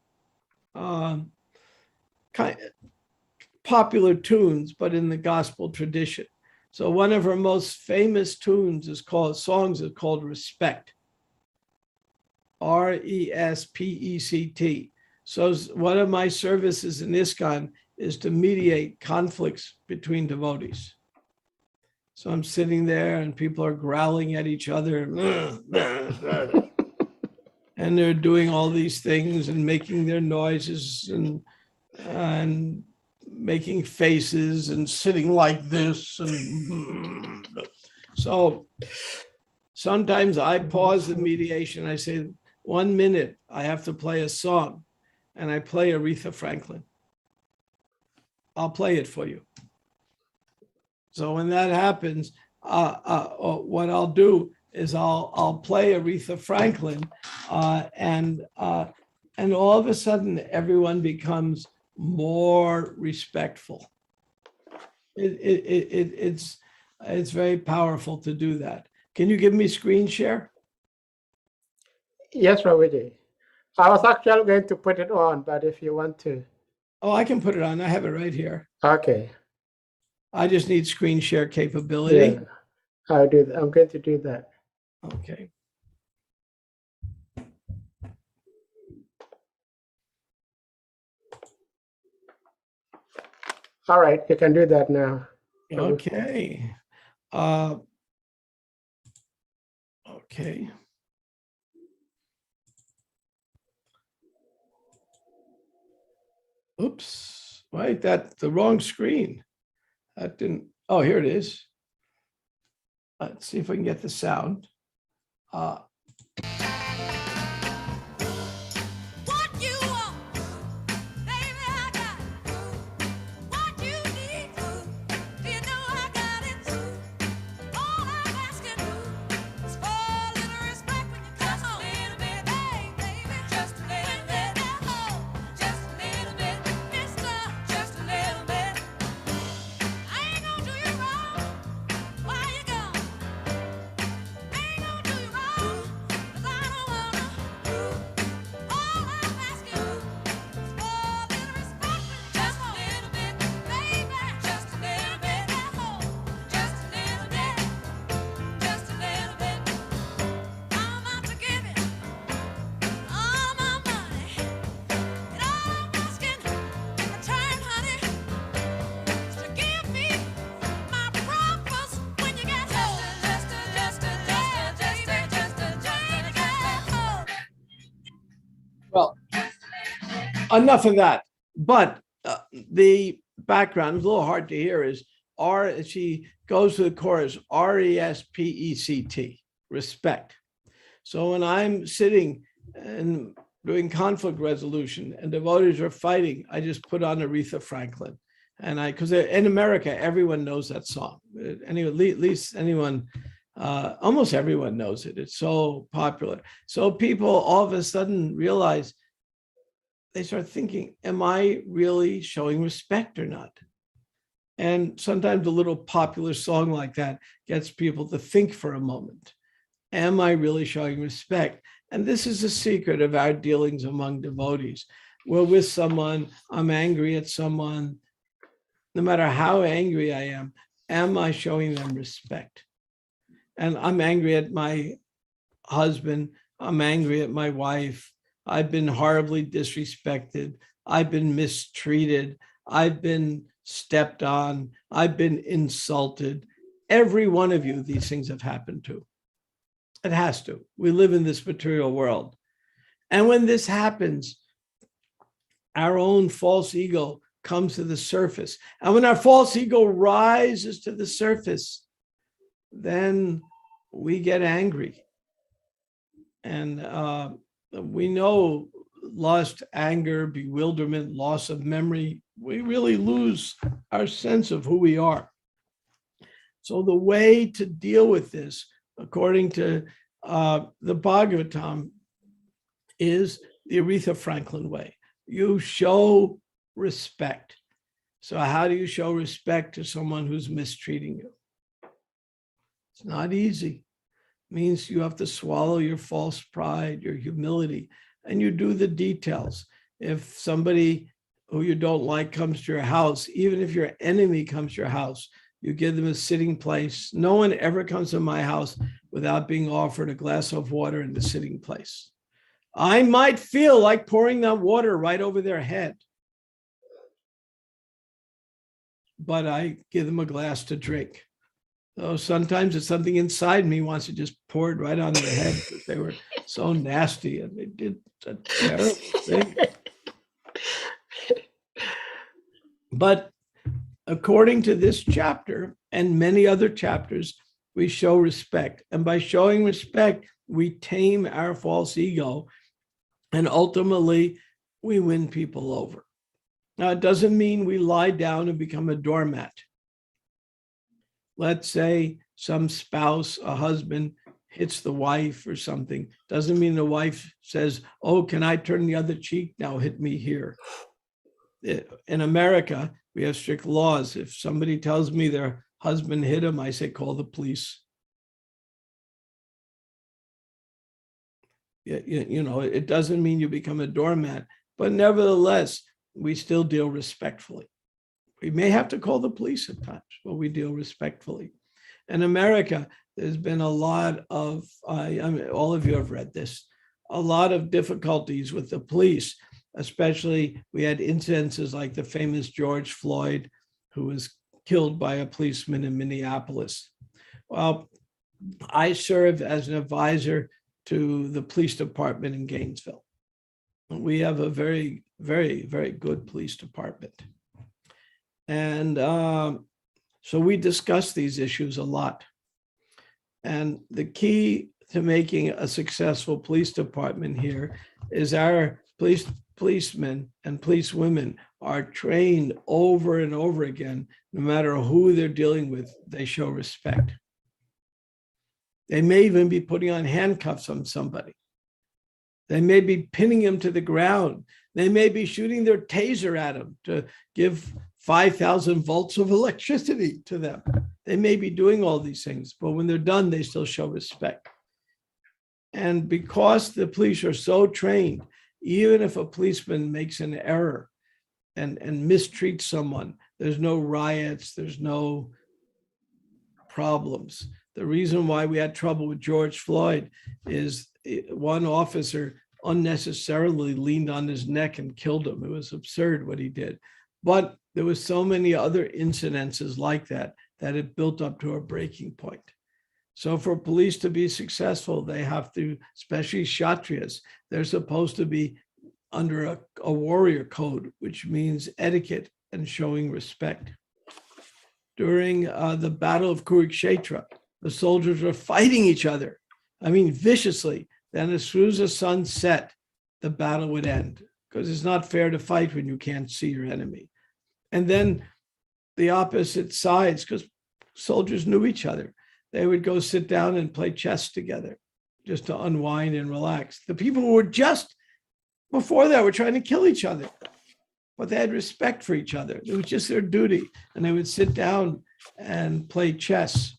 popular tunes, but in the gospel tradition. So one of her most famous songs is called Respect. R-E-S-P-E-C-T. So one of my services in ISKCON is to mediate conflicts between devotees. So I'm sitting there and people are growling at each other. And they're doing all these things and making their noises and making faces and sitting like this. And so sometimes I pause the mediation. I say, 1 minute, I have to play a song. And I play Aretha Franklin. I'll play it for you. So when that happens, what I'll do is I'll play Aretha Franklin, and all of a sudden everyone becomes more respectful. It's very powerful to do that. Can you give me screen share? Yes, Prabhuji. I was actually going to put it on, but if you want to. Oh, I can put it on. I have it right here. Okay. I just need screen share capability. Yeah, I'll do that. I'm going to do that. Okay. All right, you can do that now. Okay. Okay. Oops, right, that's the wrong screen. That didn't, oh, here it is. Let's see if we can get the sound. Well, enough of that. But the background is a little hard to hear. Is she goes to the chorus, R-E-S-P-E-C-T, respect. So when I'm sitting and doing conflict resolution and devotees are fighting, I just put on Aretha Franklin. And because in America, everyone knows that song. Anyway, at least anyone, almost everyone knows it. It's so popular. So people all of a sudden realize they start thinking, am I really showing respect or not? And sometimes a little popular song like that gets people to think for a moment. Am I really showing respect? And this is the secret of our dealings among devotees. We're with someone, I'm angry at someone. No matter how angry I am I showing them respect? And I'm angry at my husband, I'm angry at my wife, I've been horribly disrespected, I've been mistreated, I've been stepped on, I've been insulted. Every one of you, these things have happened to. It has to. We live in this material world. And when this happens, our own false ego comes to the surface. And when our false ego rises to the surface, then we get angry. And we know lust, anger, bewilderment, loss of memory, we really lose our sense of who we are. So the way to deal with this, according to the Bhagavatam, is the Aretha Franklin way. You show respect. So how do you show respect to someone who's mistreating you? It's not easy. It means you have to swallow your false pride, your humility, and you do the details. If somebody who you don't like comes to your house, even if your enemy comes to your house, you give them a sitting place. No one ever comes to my house without being offered a glass of water in the sitting place. I might feel like pouring that water right over their head, but I give them a glass to drink. So sometimes it's something inside me wants to just pour it right on their head because they were so nasty and they did a terrible thing. But according to this chapter and many other chapters, we show respect. And by showing respect, we tame our false ego. And ultimately, we win people over. Now, it doesn't mean we lie down and become a doormat. Let's say some spouse, a husband, hits the wife or something. Doesn't mean the wife says, oh, can I turn the other cheek? Now hit me here. In America, we have strict laws. If somebody tells me their husband hit him, I say, call the police. You know, it doesn't mean you become a doormat, but nevertheless, we still deal respectfully. We may have to call the police at times, but we deal respectfully. In America, there's been a lot of, I mean, all of you have read this, a lot of difficulties with the police, especially we had incidences like the famous George Floyd, who was killed by a policeman in Minneapolis. Well, I serve as an advisor to the police department in Gainesville. We have a very, very, very good police department. And so we discuss these issues a lot. And the key to making a successful police department here is our policemen and policewomen are trained over and over again. No matter who they're dealing with, they show respect. They may even be putting on handcuffs on somebody. They may be pinning him to the ground. They may be shooting their taser at him to give 5,000 volts of electricity to them. They may be doing all these things, but when they're done, they still show respect. And because the police are so trained, even if a policeman makes an error and mistreats someone, there's no riots, there's no problems. The reason why we had trouble with George Floyd is one officer unnecessarily leaned on his neck and killed him. It was absurd what he did. But there was so many other incidences like that, that it built up to a breaking point. So for police to be successful, they have to, especially Kshatriyas, they're supposed to be under a warrior code, which means etiquette and showing respect. During the Battle of Kurukshetra, the soldiers were fighting each other, I mean, viciously. Then as soon as the sun set, the battle would end, because it's not fair to fight when you can't see your enemy. And then the opposite sides, because soldiers knew each other, they would go sit down and play chess together just to unwind and relax. The people who were just before that were trying to kill each other, but they had respect for each other. It was just their duty. And they would sit down and play chess.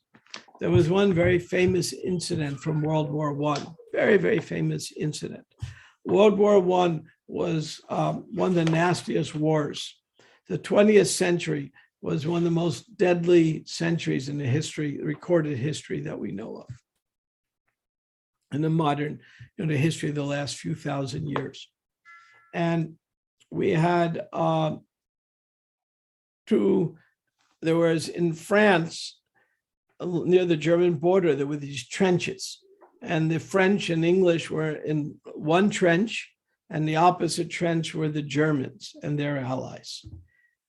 There was one very famous incident from World War I, very, very famous incident. World War I was one of the nastiest wars. The 20th century was one of the most deadly centuries in the history, recorded history that we know of. In the modern, the history of the last few thousand years. And we had there was in France, near the German border, there were these trenches. And the French and English were in one trench, and the opposite trench were the Germans and their allies.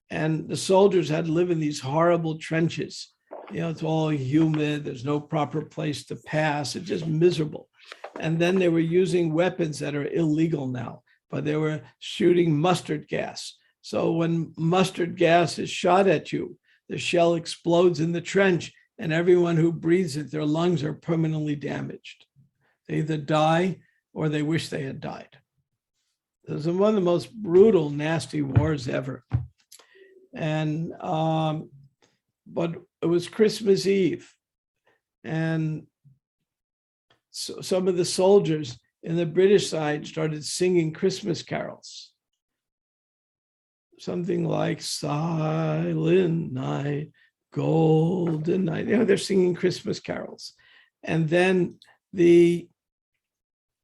And the soldiers had to live in these horrible trenches. It's all humid, there's no proper place to pass, it's just miserable. And then they were using weapons that are illegal now, but they were shooting mustard gas. So when mustard gas is shot at you, the shell explodes in the trench, and everyone who breathes it, their lungs are permanently damaged. They either die or they wish they had died. It was one of the most brutal, nasty wars ever. And but it was Christmas Eve, and so some of the soldiers in the British side started singing Christmas carols. Something like Silent Night, Golden Night. They're singing Christmas carols. And then the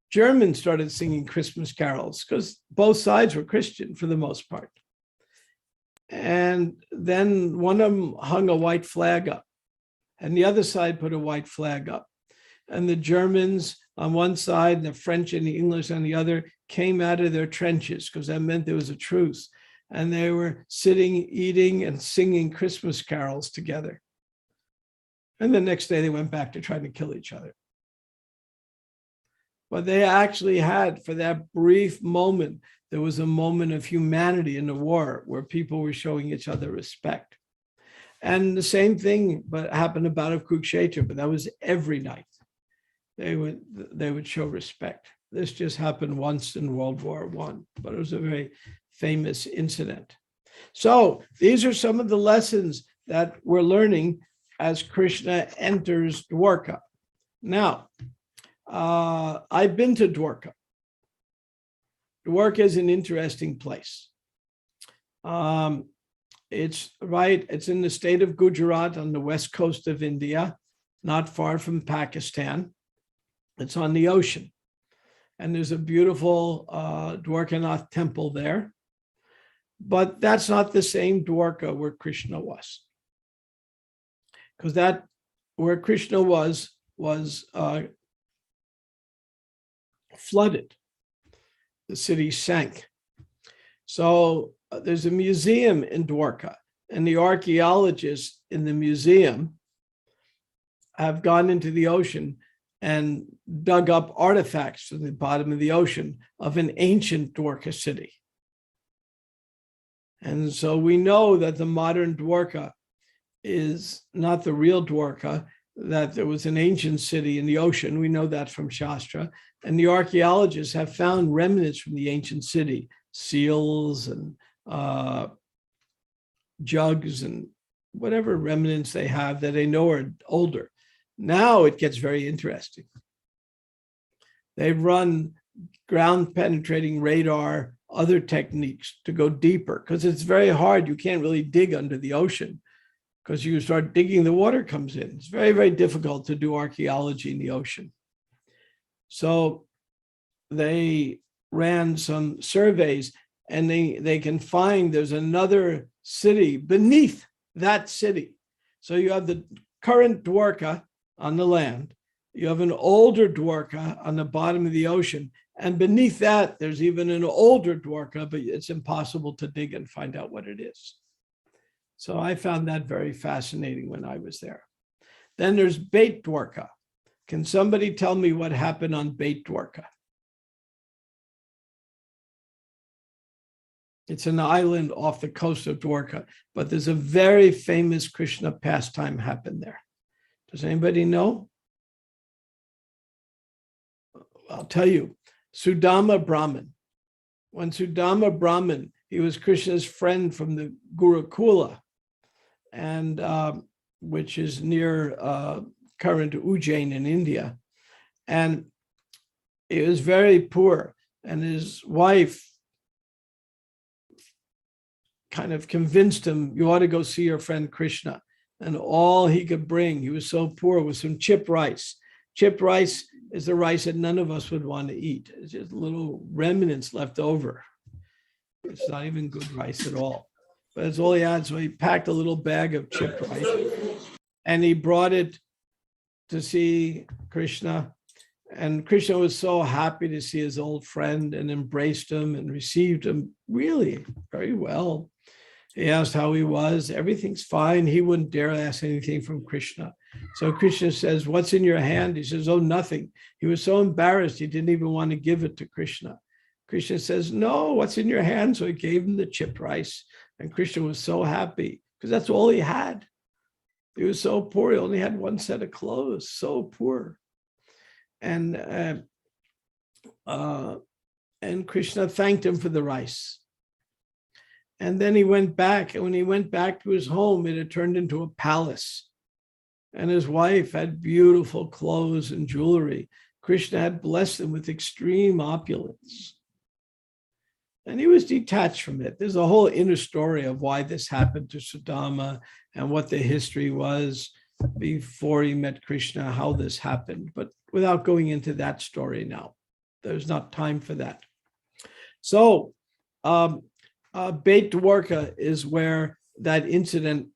Germans started singing Christmas carols because both sides were Christian for the most part. And then one of them hung a white flag up, and the other side put a white flag up. And the Germans on one side and the French and the English on the other came out of their trenches, because that meant there was a truce. And they were sitting, eating, and singing Christmas carols together. And the next day they went back to trying to kill each other. But they actually had, for that brief moment, there was a moment of humanity in the war where people were showing each other respect. And the same thing but happened about of Kurukshetra, but that was every night. They would show respect. This just happened once in World War I, but it was a very famous incident. So these are some of the lessons that we're learning as Krishna enters Dwarka. Now, I've been to Dwarka. Dwarka is an interesting place. It's in the state of Gujarat on the west coast of India, not far from Pakistan. It's on the ocean. And there's a beautiful Dwarkanath temple there. But that's not the same Dwarka where Krishna was. Because that where Krishna was flooded. The city sank. So there's a museum in Dwarka, and the archaeologists in the museum have gone into the ocean and dug up artifacts from the bottom of the ocean of an ancient Dwarka city. And so we know that the modern Dwarka is not the real Dwarka, that there was an ancient city in the ocean. We know that from Shastra. And the archaeologists have found remnants from the ancient city, seals and jugs and whatever remnants they have that they know are older. Now it gets very interesting. They've run ground penetrating radar, other techniques to go deeper, because it's very hard. You can't really dig under the ocean, because you start digging, the water comes in. It's very, very difficult to do archaeology in the ocean. So they ran some surveys, and they can find there's another city beneath that city. So you have the current Dwarka on the land. You have an older Dwarka on the bottom of the ocean. And beneath that, there's even an older Dwarka, but it's impossible to dig and find out what it is. So I found that very fascinating when I was there. Then there's Beit Dwarka. Can somebody tell me what happened on Beit Dwarka? It's an island off the coast of Dwarka, but there's a very famous Krishna pastime happened there. Does anybody know? I'll tell you. Sudama Brahman. when Sudama Brahman, he was Krishna's friend from the Gurukula, and which is near current Ujjain in India. And he was very poor, and his wife kind of convinced him, you ought to go see your friend Krishna. And all he could bring, he was so poor, was some chipped rice. Chipped rice is the rice that none of us would want to eat. It's just little remnants left over. It's not even good rice at all. But it's all he had. So he packed a little bag of chipped rice and he brought it to see Krishna. And Krishna was so happy to see his old friend and embraced him and received him really very well. He asked how he was. Everything's fine. He wouldn't dare ask anything from Krishna. So Krishna says, what's in your hand? He says, oh, nothing. He was so embarrassed, he didn't even want to give it to Krishna. Krishna says, no, what's in your hand? So he gave him the chipped rice. And Krishna was so happy because that's all he had. He was so poor. He only had one set of clothes, so poor. And Krishna thanked him for the rice. And then he went back. And when he went back to his home, it had turned into a palace. And his wife had beautiful clothes and jewelry. Krishna had blessed him with extreme opulence. And he was detached from it. There's a whole inner story of why this happened to Sudama and what the history was before he met Krishna, how this happened. But without going into that story now, there's not time for that. So, Beit Dwarka is where that incident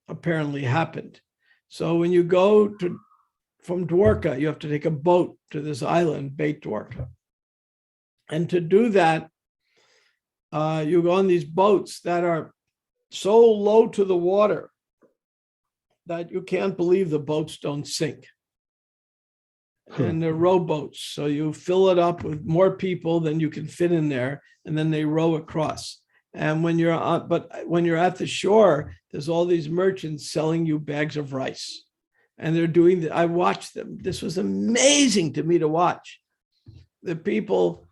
apparently happened. So when you go from Dwarka, you have to take a boat to this island, Beit Dwarka. And to do that, you go on these boats that are so low to the water that you can't believe the boats don't sink. And they're rowboats. So you fill it up with more people than you can fit in there, and then they row across. And when you're at the shore, there's all these merchants selling you bags of rice. And they're doing that. I watched them. This was amazing to me to watch. The people,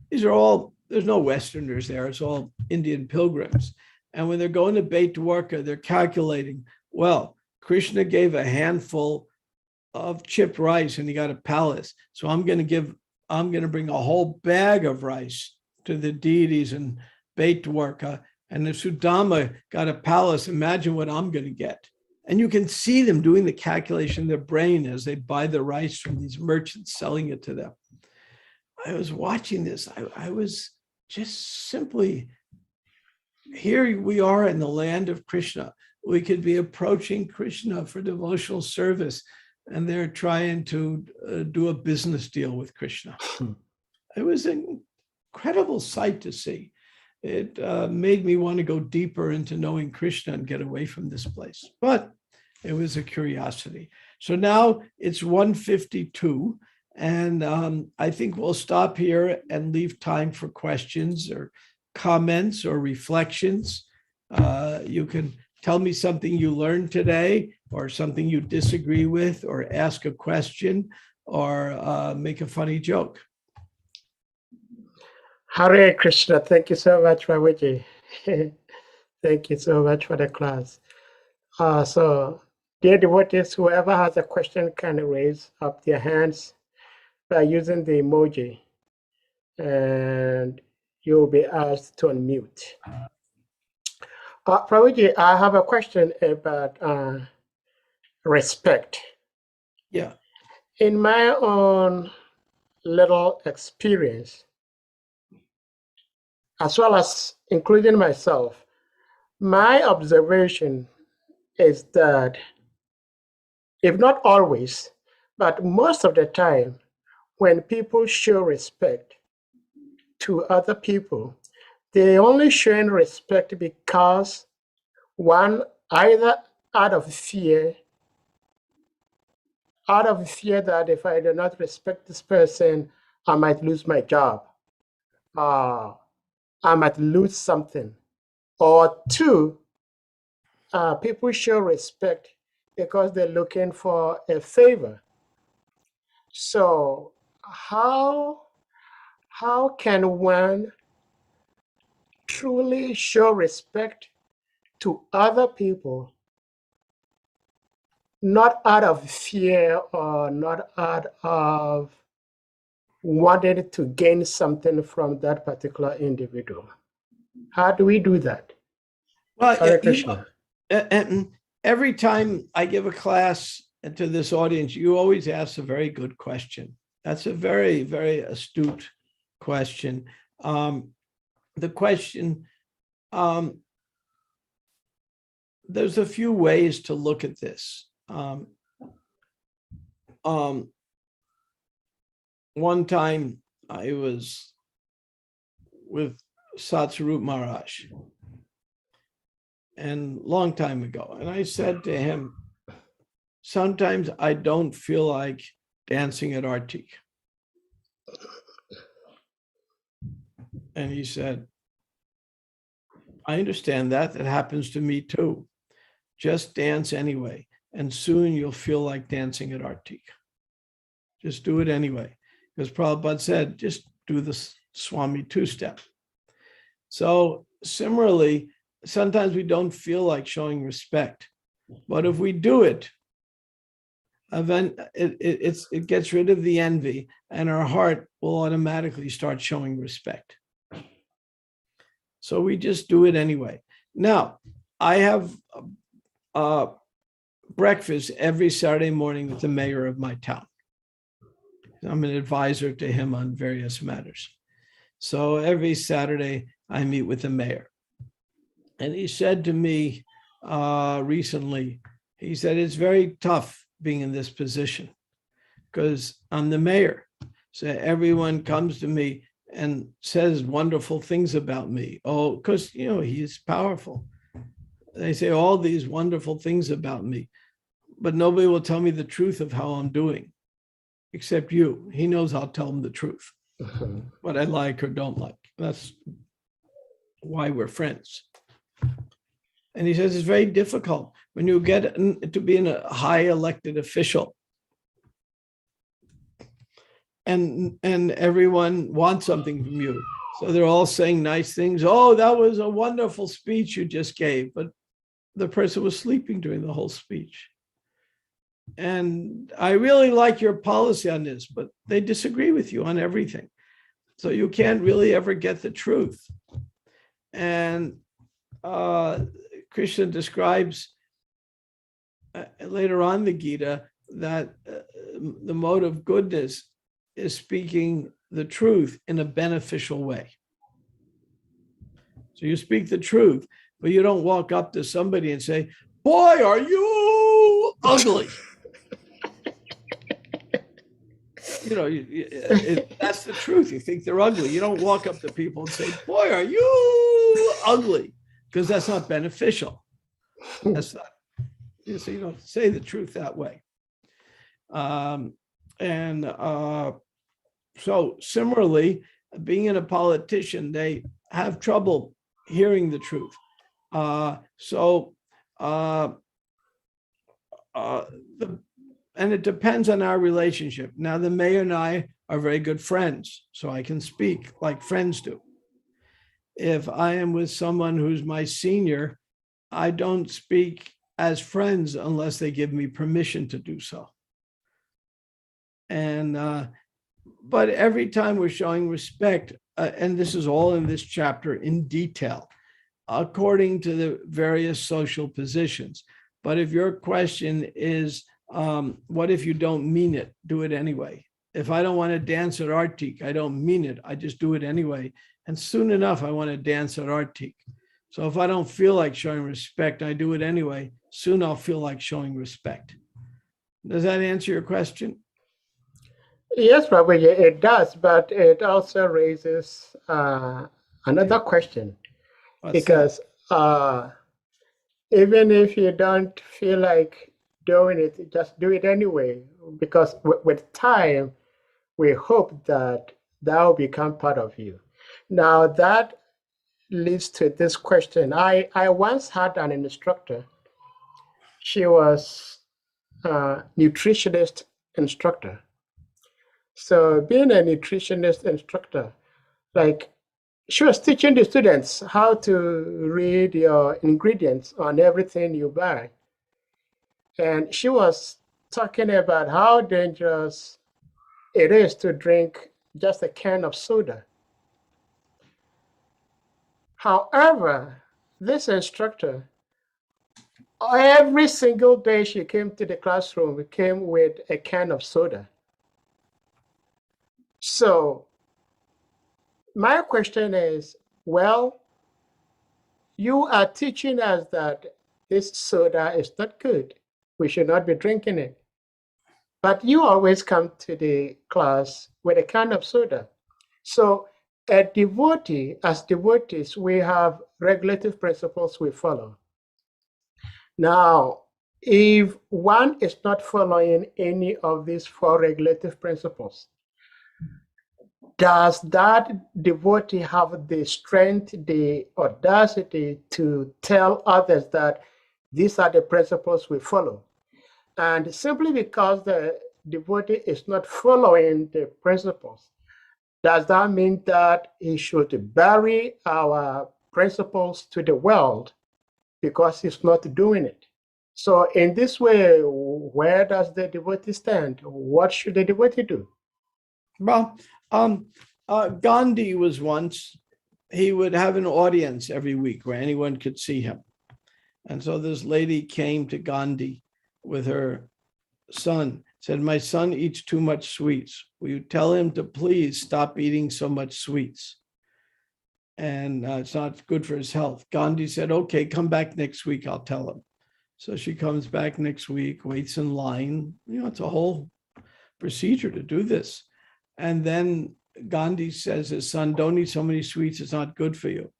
there's no Westerners there. It's all Indian pilgrims. And when they're going to Beit Dwarka, they're calculating, well, Krishna gave a handful of chipped rice and he got a palace. So I'm going to bring a whole bag of rice to the deities in Beit Dwarka. And if Sudama got a palace, imagine what I'm going to get. And you can see them doing the calculation in their brain as they buy the rice from these merchants selling it to them. I was watching this. I was just simply, here we are in the land of Krishna. We could be approaching Krishna for devotional service, and they're trying to do a business deal with Krishna. It was an incredible sight to see. It made me want to go deeper into knowing Krishna and get away from this place. But it was a curiosity. So now it's 1:52, and I think we'll stop here and leave time for questions or comments or reflections. You can tell me something you learned today, or something you disagree with, or ask a question, or make a funny joke. Hare Krishna. Thank you so much, Prabhuji. Thank you so much for the class. So, dear devotees, whoever has a question can raise up their hands by using the emoji, and you will be asked to unmute. Prabhuji, I have a question about respect. Yeah. In my own little experience, as well as including myself, my observation is that, if not always, but most of the time, when people show respect to other people, they only showing respect because, one, either out of fear that if I do not respect this person, I might lose my job. I might lose something. Or two, people show respect because they're looking for a favor. So how how can one truly show respect to other people, not out of fear or not out of wanting to gain something from that particular individual? How do we do that? Well, Hare Krishna. and every time I give a class to this audience, you always ask a very good question. That's a very, very astute question. The question, there's a few ways to look at this. One time I was with Satsarup Maharaj, and long time ago, and I said to him, sometimes I don't feel like dancing at Artik. And he said, I understand that. That happens to me too. Just dance anyway, and soon you'll feel like dancing at Artik. Just do it anyway. Because Prabhupada said, just do the Swami two-step. So similarly, sometimes we don't feel like showing respect, but if we do it, it gets rid of the envy, and our heart will automatically start showing respect. So we just do it anyway. Now, I have breakfast every Saturday morning with the mayor of my town. I'm an advisor to him on various matters. So every Saturday I meet with the mayor. And he said to me recently, he said, it's very tough being in this position because I'm the mayor. So everyone comes to me and says wonderful things about me. Oh, because, you know, he's powerful. They say all these wonderful things about me, but nobody will tell me the truth of how I'm doing, except you. He knows I'll tell him the truth, what I like or don't like. That's why we're friends. And he says it's very difficult when you get to be in a high elected official and everyone wants something from you. So they're all saying nice things. Oh, that was a wonderful speech you just gave. But the person was sleeping during the whole speech. And I really like your policy on this, but they disagree with you on everything. So you can't really ever get the truth. And Krishna describes later on the Gita that the mode of goodness is speaking the truth in a beneficial way. So you speak the truth, but you don't walk up to somebody and say, boy, are you ugly. You know, that's the truth. You think they're ugly. You don't walk up to people and say, boy, are you ugly, because that's not beneficial. That's not, so you don't say the truth that way. So similarly, being a politician, they have trouble hearing the truth. And it depends on our relationship. Now, the mayor and I are very good friends, so I can speak like friends do. If I am with someone who's my senior, I don't speak as friends unless they give me permission to do so. And but every time we're showing respect, and this is all in this chapter in detail, according to the various social positions. But if your question is, what if you don't mean it? Do it anyway. If I don't want to dance at Artik, I don't mean it. I just do it anyway. And soon enough, I want to dance at Artik. So if I don't feel like showing respect, I do it anyway. Soon I'll feel like showing respect. Does that answer your question? Yes, Prabhuji, it does, but it also raises another question. Because even if you don't feel like doing it, just do it anyway. Because with time, we hope that that will become part of you. Now, that leads to this question. I once had an instructor. She was a nutritionist instructor. So being a nutritionist instructor, Like, she was teaching the students how to read your ingredients on everything you buy. And she was talking about how dangerous it is to drink just a can of soda. However, this instructor, every single day she came to the classroom, came with a can of soda. So my question is, well, you are teaching us that this soda is not good. We should not be drinking it. But you always come to the class with a can of soda. So a devotee, as devotees, we have regulative principles we follow. Now, if one is not following any of these 4 regulative principles, does that devotee have the strength, the audacity to tell others that these are the principles we follow? And simply because the devotee is not following the principles, does that mean that he should bury our principles to the world because he's not doing it? So in this way, where does the devotee stand? What should the devotee do? Well, Gandhi was once, he would have an audience every week where anyone could see him. And so this lady came to Gandhi with her son, said, my son eats too much sweets. Will you tell him to please stop eating so much sweets? And it's not good for his health. Gandhi said, okay, come back next week, I'll tell him. So she comes back next week, waits in line. You know, it's a whole procedure to do this. And then Gandhi says, his son, don't eat so many sweets, it's not good for you.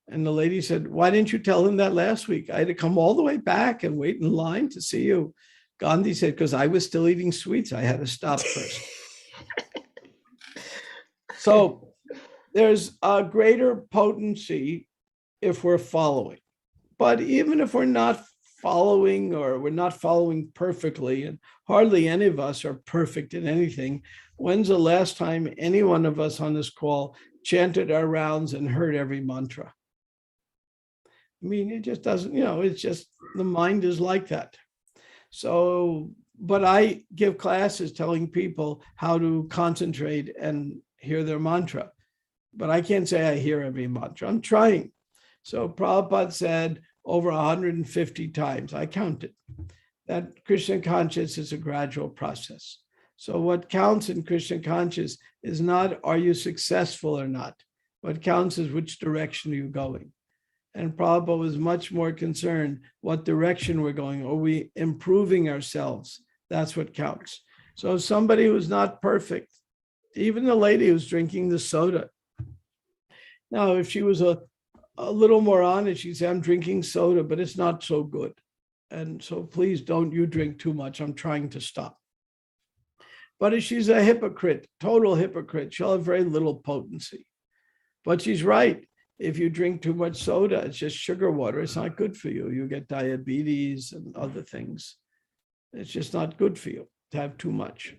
And the lady said, why didn't you tell him that last week? I had to come all the way back and wait in line to see you. Gandhi said, because I was still eating sweets, I had to stop first. So there's a greater potency if we're following. But even if we're not following, or we're not following perfectly, and hardly any of us are perfect in anything, when's the last time any one of us on this call chanted our rounds and heard every mantra? I mean, it just doesn't, you know, it's just, the mind is like that. So, but I give classes telling people how to concentrate and hear their mantra. But I can't say I hear every mantra. I'm trying. So Prabhupada said over 150 times, I counted, that Krishna conscious is a gradual process. So what counts in Krishna conscious is not, are you successful or not? What counts is which direction are you going? And Prabhupada was much more concerned what direction we're going. Are we improving ourselves? That's what counts. So somebody who's not perfect, even the lady who's drinking the soda. Now, if she was a little more honest, she'd say, I'm drinking soda, but it's not so good. And so please don't you drink too much. I'm trying to stop. But if she's a hypocrite, total hypocrite, she'll have very little potency. But she's right. If you drink too much soda, it's just sugar water. It's not good for you. You get diabetes and other things. It's just not good for you to have too much.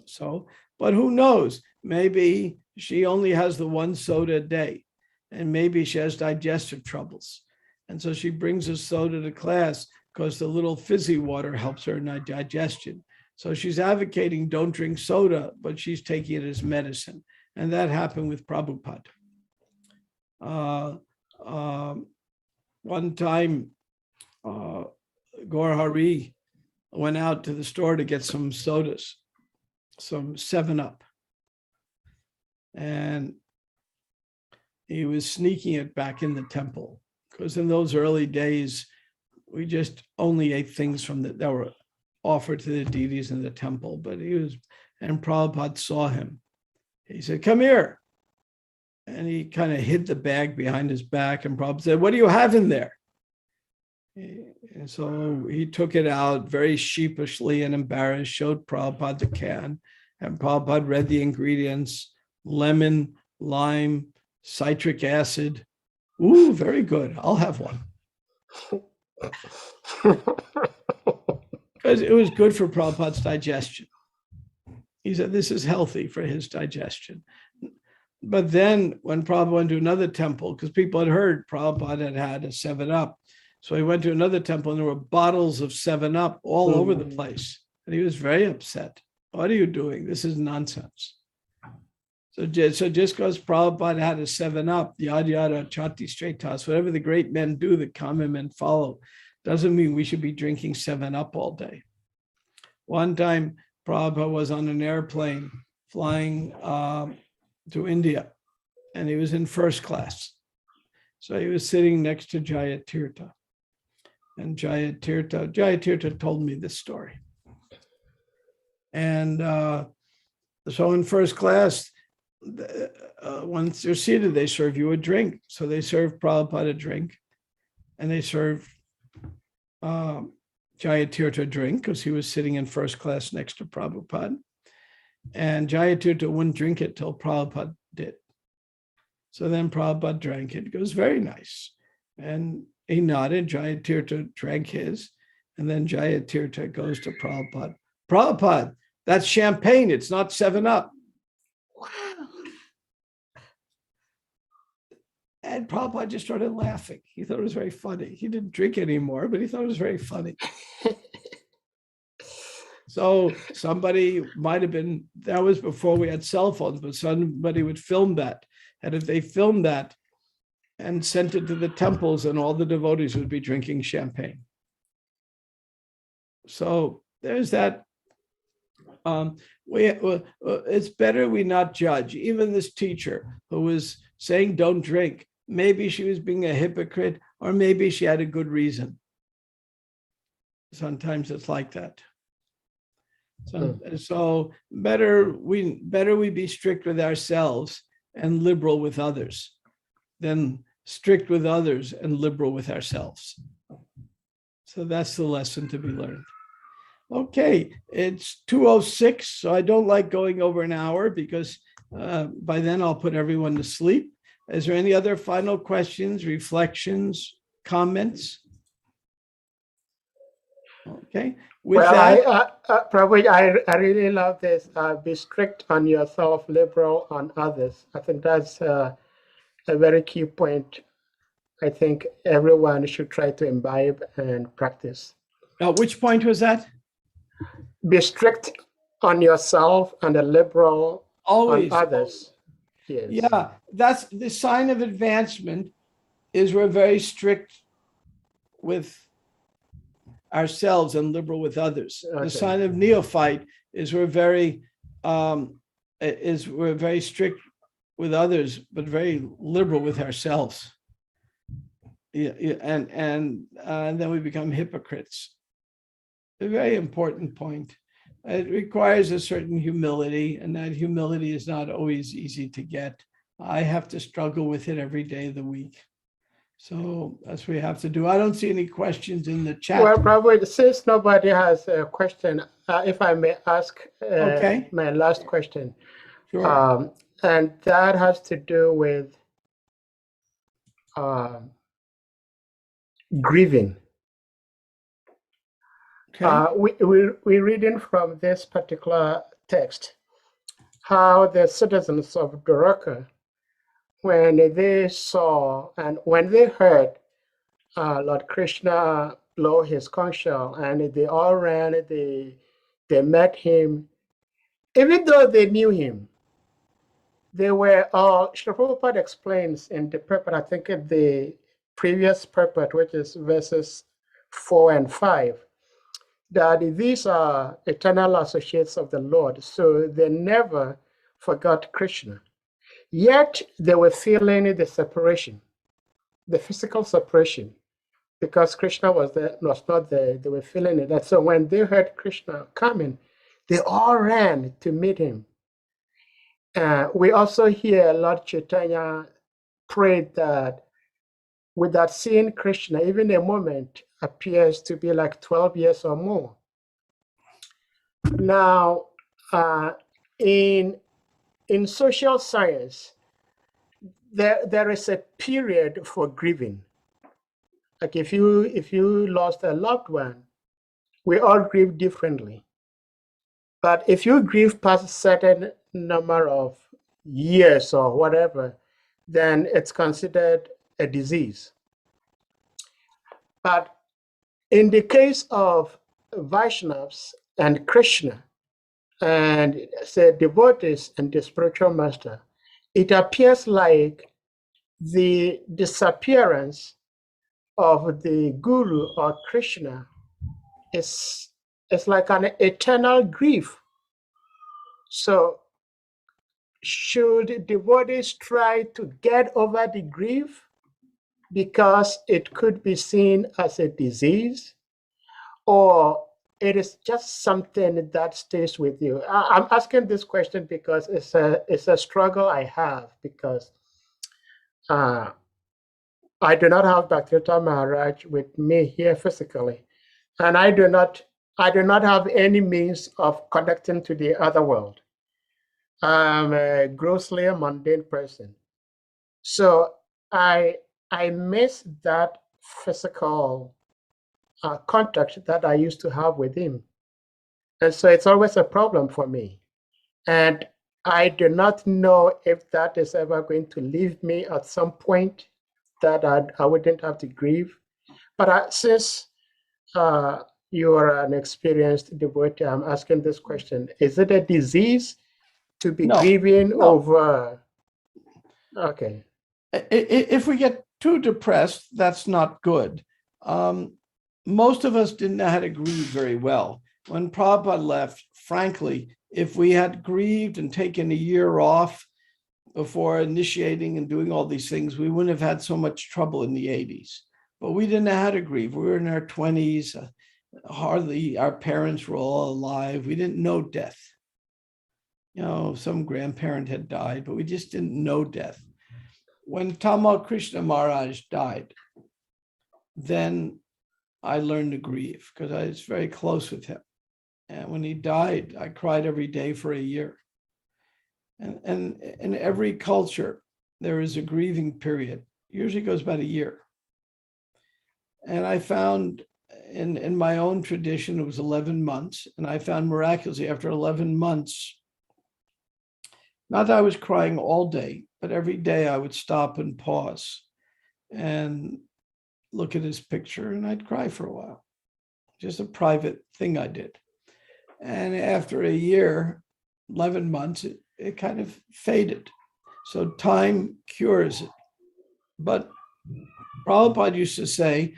So, but who knows? Maybe she only has the 1 soda a day, and maybe she has digestive troubles. And so she brings a soda to class because the little fizzy water helps her in digestion. So she's advocating don't drink soda, but she's taking it as medicine. And that happened with Prabhupada. One time, Gaur Hari went out to the store to get some sodas, some 7-Up. And he was sneaking it back in the temple, because in those early days, we just only ate things from that were offered to the deities in the temple. But and Prabhupada saw him. He said, come here. And he kind of hid the bag behind his back, and Prabhupada said, what do you have in there? And so he took it out very sheepishly and embarrassed, showed Prabhupada the can, and Prabhupada read the ingredients: lemon, lime, citric acid. Ooh, very good. I'll have one. Because it was good for Prabhupada's digestion. He said, this is healthy for his digestion. But then when Prabhupada went to another temple, because people had heard Prabhupada had had a 7-Up. So he went to another temple and there were bottles of 7-Up all over the place. And he was very upset. What are you doing? This is nonsense. So just because Prabhupada had a 7-Up, yada yada, chati straightas, whatever the great men do that come him and follow, doesn't mean we should be drinking 7-Up all day. One time, Prabhupada was on an airplane flying to India, and he was in first class. So he was sitting next to Jayatirtha. And Jayatirtha told me this story. And so in first class, once you're seated, they serve you a drink. So they served Prabhupada a drink, and they served Jayatirtha a drink because he was sitting in first class next to Prabhupada. And Jayatirtha wouldn't drink it till Prabhupada did. So then Prabhupada drank it. It was very nice. And he nodded, Jayatirtha drank his, and then Jayatirtha goes to Prabhupada. Prabhupada, that's champagne, it's not 7-Up. Wow. And Prabhupada just started laughing. He thought it was very funny. He didn't drink anymore, but he thought it was very funny. So somebody might have been, that was before we had cell phones, but somebody would film that. And if they filmed that and sent it to the temples, and all the devotees would be drinking champagne. So there's that. It's better we not judge. Even this teacher who was saying don't drink, maybe she was being a hypocrite, or maybe she had a good reason. Sometimes it's like that. So better we be strict with ourselves and liberal with others than strict with others and liberal with ourselves. So that's the lesson to be learned. Okay, it's 2:06, so I don't like going over an hour because by then I'll put everyone to sleep. Is there any other final questions, reflections, comments? Okay. With Prabhuji, I really love this. Be strict on yourself, liberal on others. I think that's a very key point. I think everyone should try to imbibe and practice. Which point was that? Be strict on yourself and a liberal Always. on others. Yes. Yeah, that's the sign of advancement, is we're very strict with ourselves and liberal with others. Okay. The sign of neophyte is we're very strict with others, but very liberal with ourselves. And then we become hypocrites. A very important point. It requires a certain humility, and that humility is not always easy to get. I have to struggle with it every day of the week. So that's what we have to do. I don't see any questions in the chat. Well, probably since nobody has a question, if I may ask my last question. Sure. And that has to do with grieving. Okay. We're reading from this particular text how the citizens of Dwaraka, when they saw and when they heard Lord Krishna blow his conch shell, and they all ran, they met him, even though they knew him. They were all, Srila Prabhupada explains in the purport, I think in the previous purport, which is verses 4 and 5, that these are eternal associates of the Lord, so they never forgot Krishna. Yet they were feeling the separation, the physical separation, because Krishna was not there. They were feeling it. And so when they heard Krishna coming, they all ran to meet him. We also hear Lord Chaitanya prayed that without seeing Krishna, even a moment appears to be like 12 years or more. Now, in social science, there is a period for grieving. Like if you lost a loved one, we all grieve differently. But if you grieve past a certain number of years or whatever, then it's considered a disease. But in the case of Vaishnavas and Krishna, and say devotees and the spiritual master, it appears like the disappearance of the guru or Krishna is like an eternal grief. So should devotees try to get over the grief because it could be seen as a disease, or it is just something that stays with you? I'm asking this question because it's a struggle I have, because I do not have Bhaktivedanta Maharaj with me here physically, and I do not have any means of connecting to the other world. I'm a grossly mundane person, so I miss that physical contact that I used to have with him. And so it's always a problem for me. And I do not know if that is ever going to leave me at some point, that I wouldn't have to grieve. But since you are an experienced devotee, I'm asking this question. Is it a disease to be grieving over? Okay. If we get too depressed, that's not good. Most of us didn't know how to grieve very well. When Prabhupada left, frankly, if we had grieved and taken a year off before initiating and doing all these things, we wouldn't have had so much trouble in the 80s. But we didn't know how to grieve. We were in our 20s. Hardly our parents were all alive. We didn't know death. You know, some grandparent had died, but we just didn't know death. When Tamal Krishna Maharaj died, then I learned to grieve because I was very close with him. And when he died, I cried every day for a year. And in every culture, there is a grieving period. Usually goes about a year. And I found in my own tradition, it was 11 months. And I found miraculously after 11 months, not that I was crying all day, but every day I would stop and pause and look at his picture, and I'd cry for a while. Just a private thing I did. And after a year, 11 months, it kind of faded. So time cures it. But Prabhupada used to say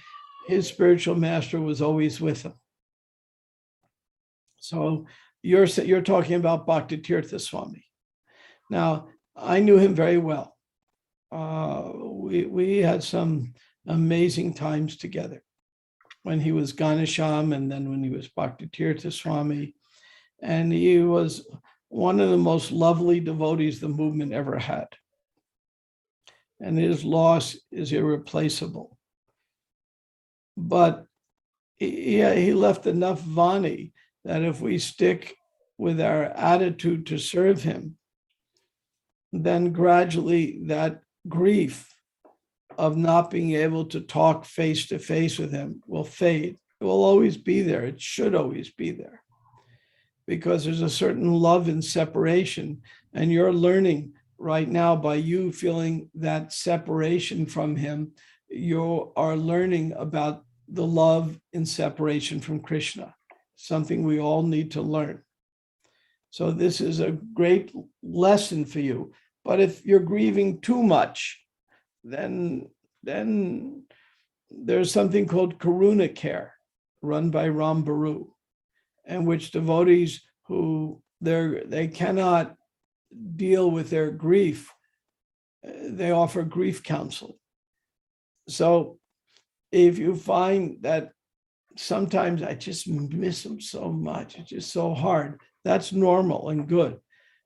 his spiritual master was always with him. So you're talking about Bhaktitirtha Swami. Now, I knew him very well. We had some amazing times together when he was Ganesham and then when he was Bhaktitirtha Swami. And he was one of the most lovely devotees the movement ever had. And his loss is irreplaceable. But he left enough Vani that if we stick with our attitude to serve him, then gradually that grief of not being able to talk face to face with him will fade. It will always be there. It should always be there. Because there's a certain love in separation. And you're learning right now by you feeling that separation from him, you are learning about the love in separation from Krishna, something we all need to learn. So this is a great lesson for you. But if you're grieving too much, then there's something called Karuna Care, run by Ram Baru, in which devotees who they cannot deal with their grief, they offer grief counseling. So if you find that sometimes I just miss him so much, it's just so hard, that's normal and good.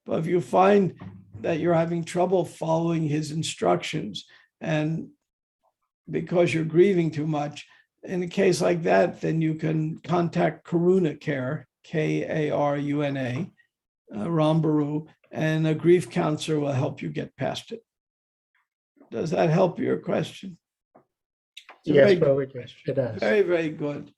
But if you find that you're having trouble following his instructions, and because you're grieving too much, in a case like that, then you can contact Karuna Care, Karuna, Ram Baru, and a grief counselor will help you get past it. Does that help your question? Yes, it does. Very, very good.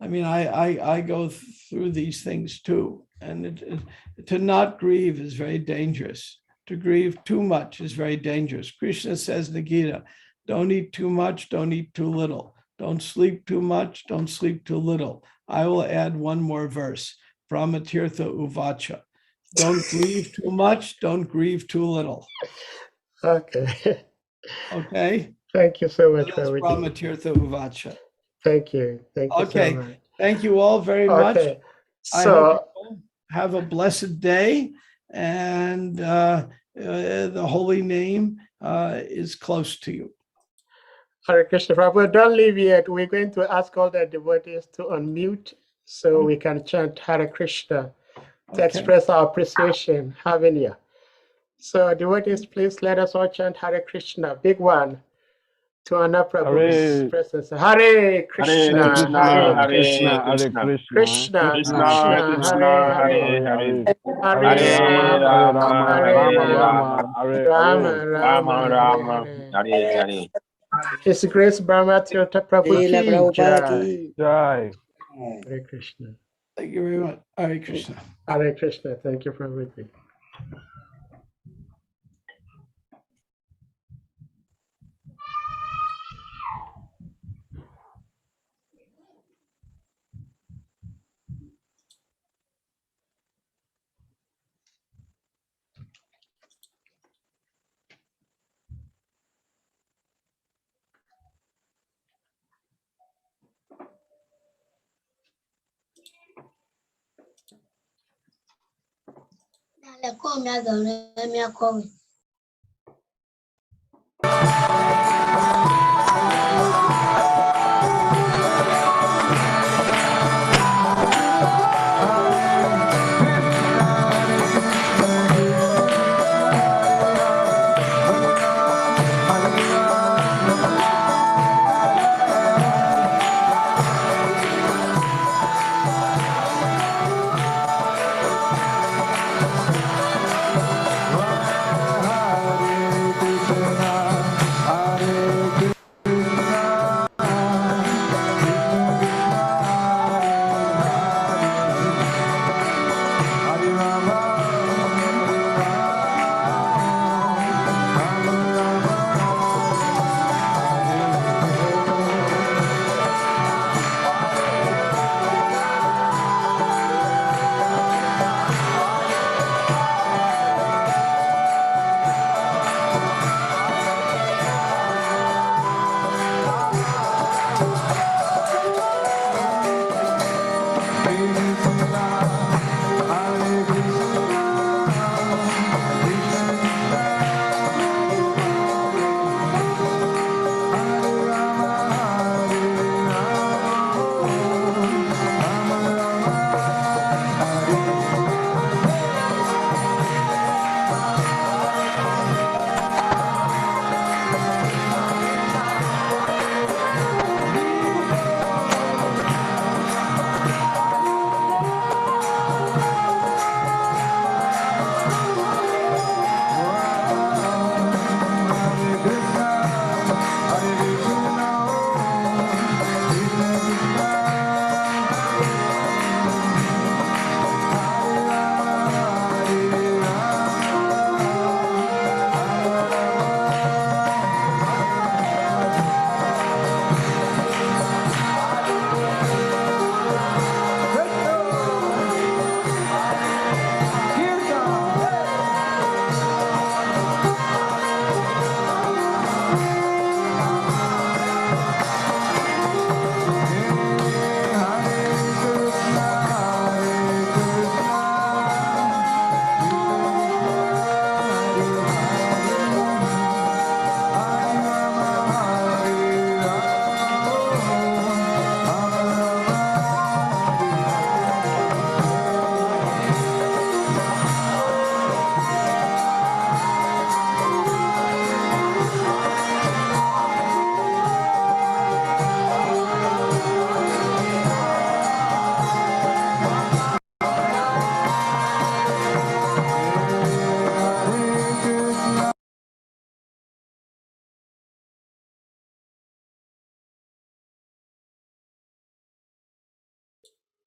I mean, I go through these things too, and to not grieve is very dangerous. To grieve too much is very dangerous. Krishna says in the Gita, don't eat too much, don't eat too little. Don't sleep too much, don't sleep too little. I will add one more verse, Brahmatirtha Uvacha. Don't grieve too much, don't grieve too little. Okay. Okay? Thank you so much, That's Prabhuji. Brahmatirtha Uvacha. Thank you. Thank you so Okay. much. Thank you all very much. Okay. I hope So, you all have a blessed day, and the holy name is close to you. Hare Krishna, Prabhupada, don't leave yet. We're going to ask all the devotees to unmute so we can chant Hare Krishna to Okay. express our appreciation having you. So, devotees, please let us all chant Hare Krishna, big one, to honor Prabhu's Hare presence. Hare Krishna, Hare Krishna, Hare Krishna, Krishna Krishna Krishna, Krishna, Hare Hare Hare, Hare, Hare Hare Rama, Rama, Hare Rama, Hare Rama Rama, Rama, Hare Hare. Rama Rama, Hare Hare. His Grace Brahmatirtha Prabhu Srila ki Prabhupada jai. ki. Jai. Hare Krishna. Thank you very much. Hare Krishna. Hare Krishna. Thank you, Prabhuji.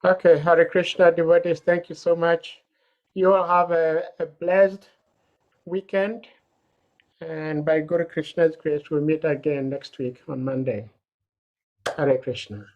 Okay, Hare Krishna devotees, thank you so much. You all have a blessed weekend. And by Guru Krishna's grace, we'll meet again next week on Monday. Hare Krishna.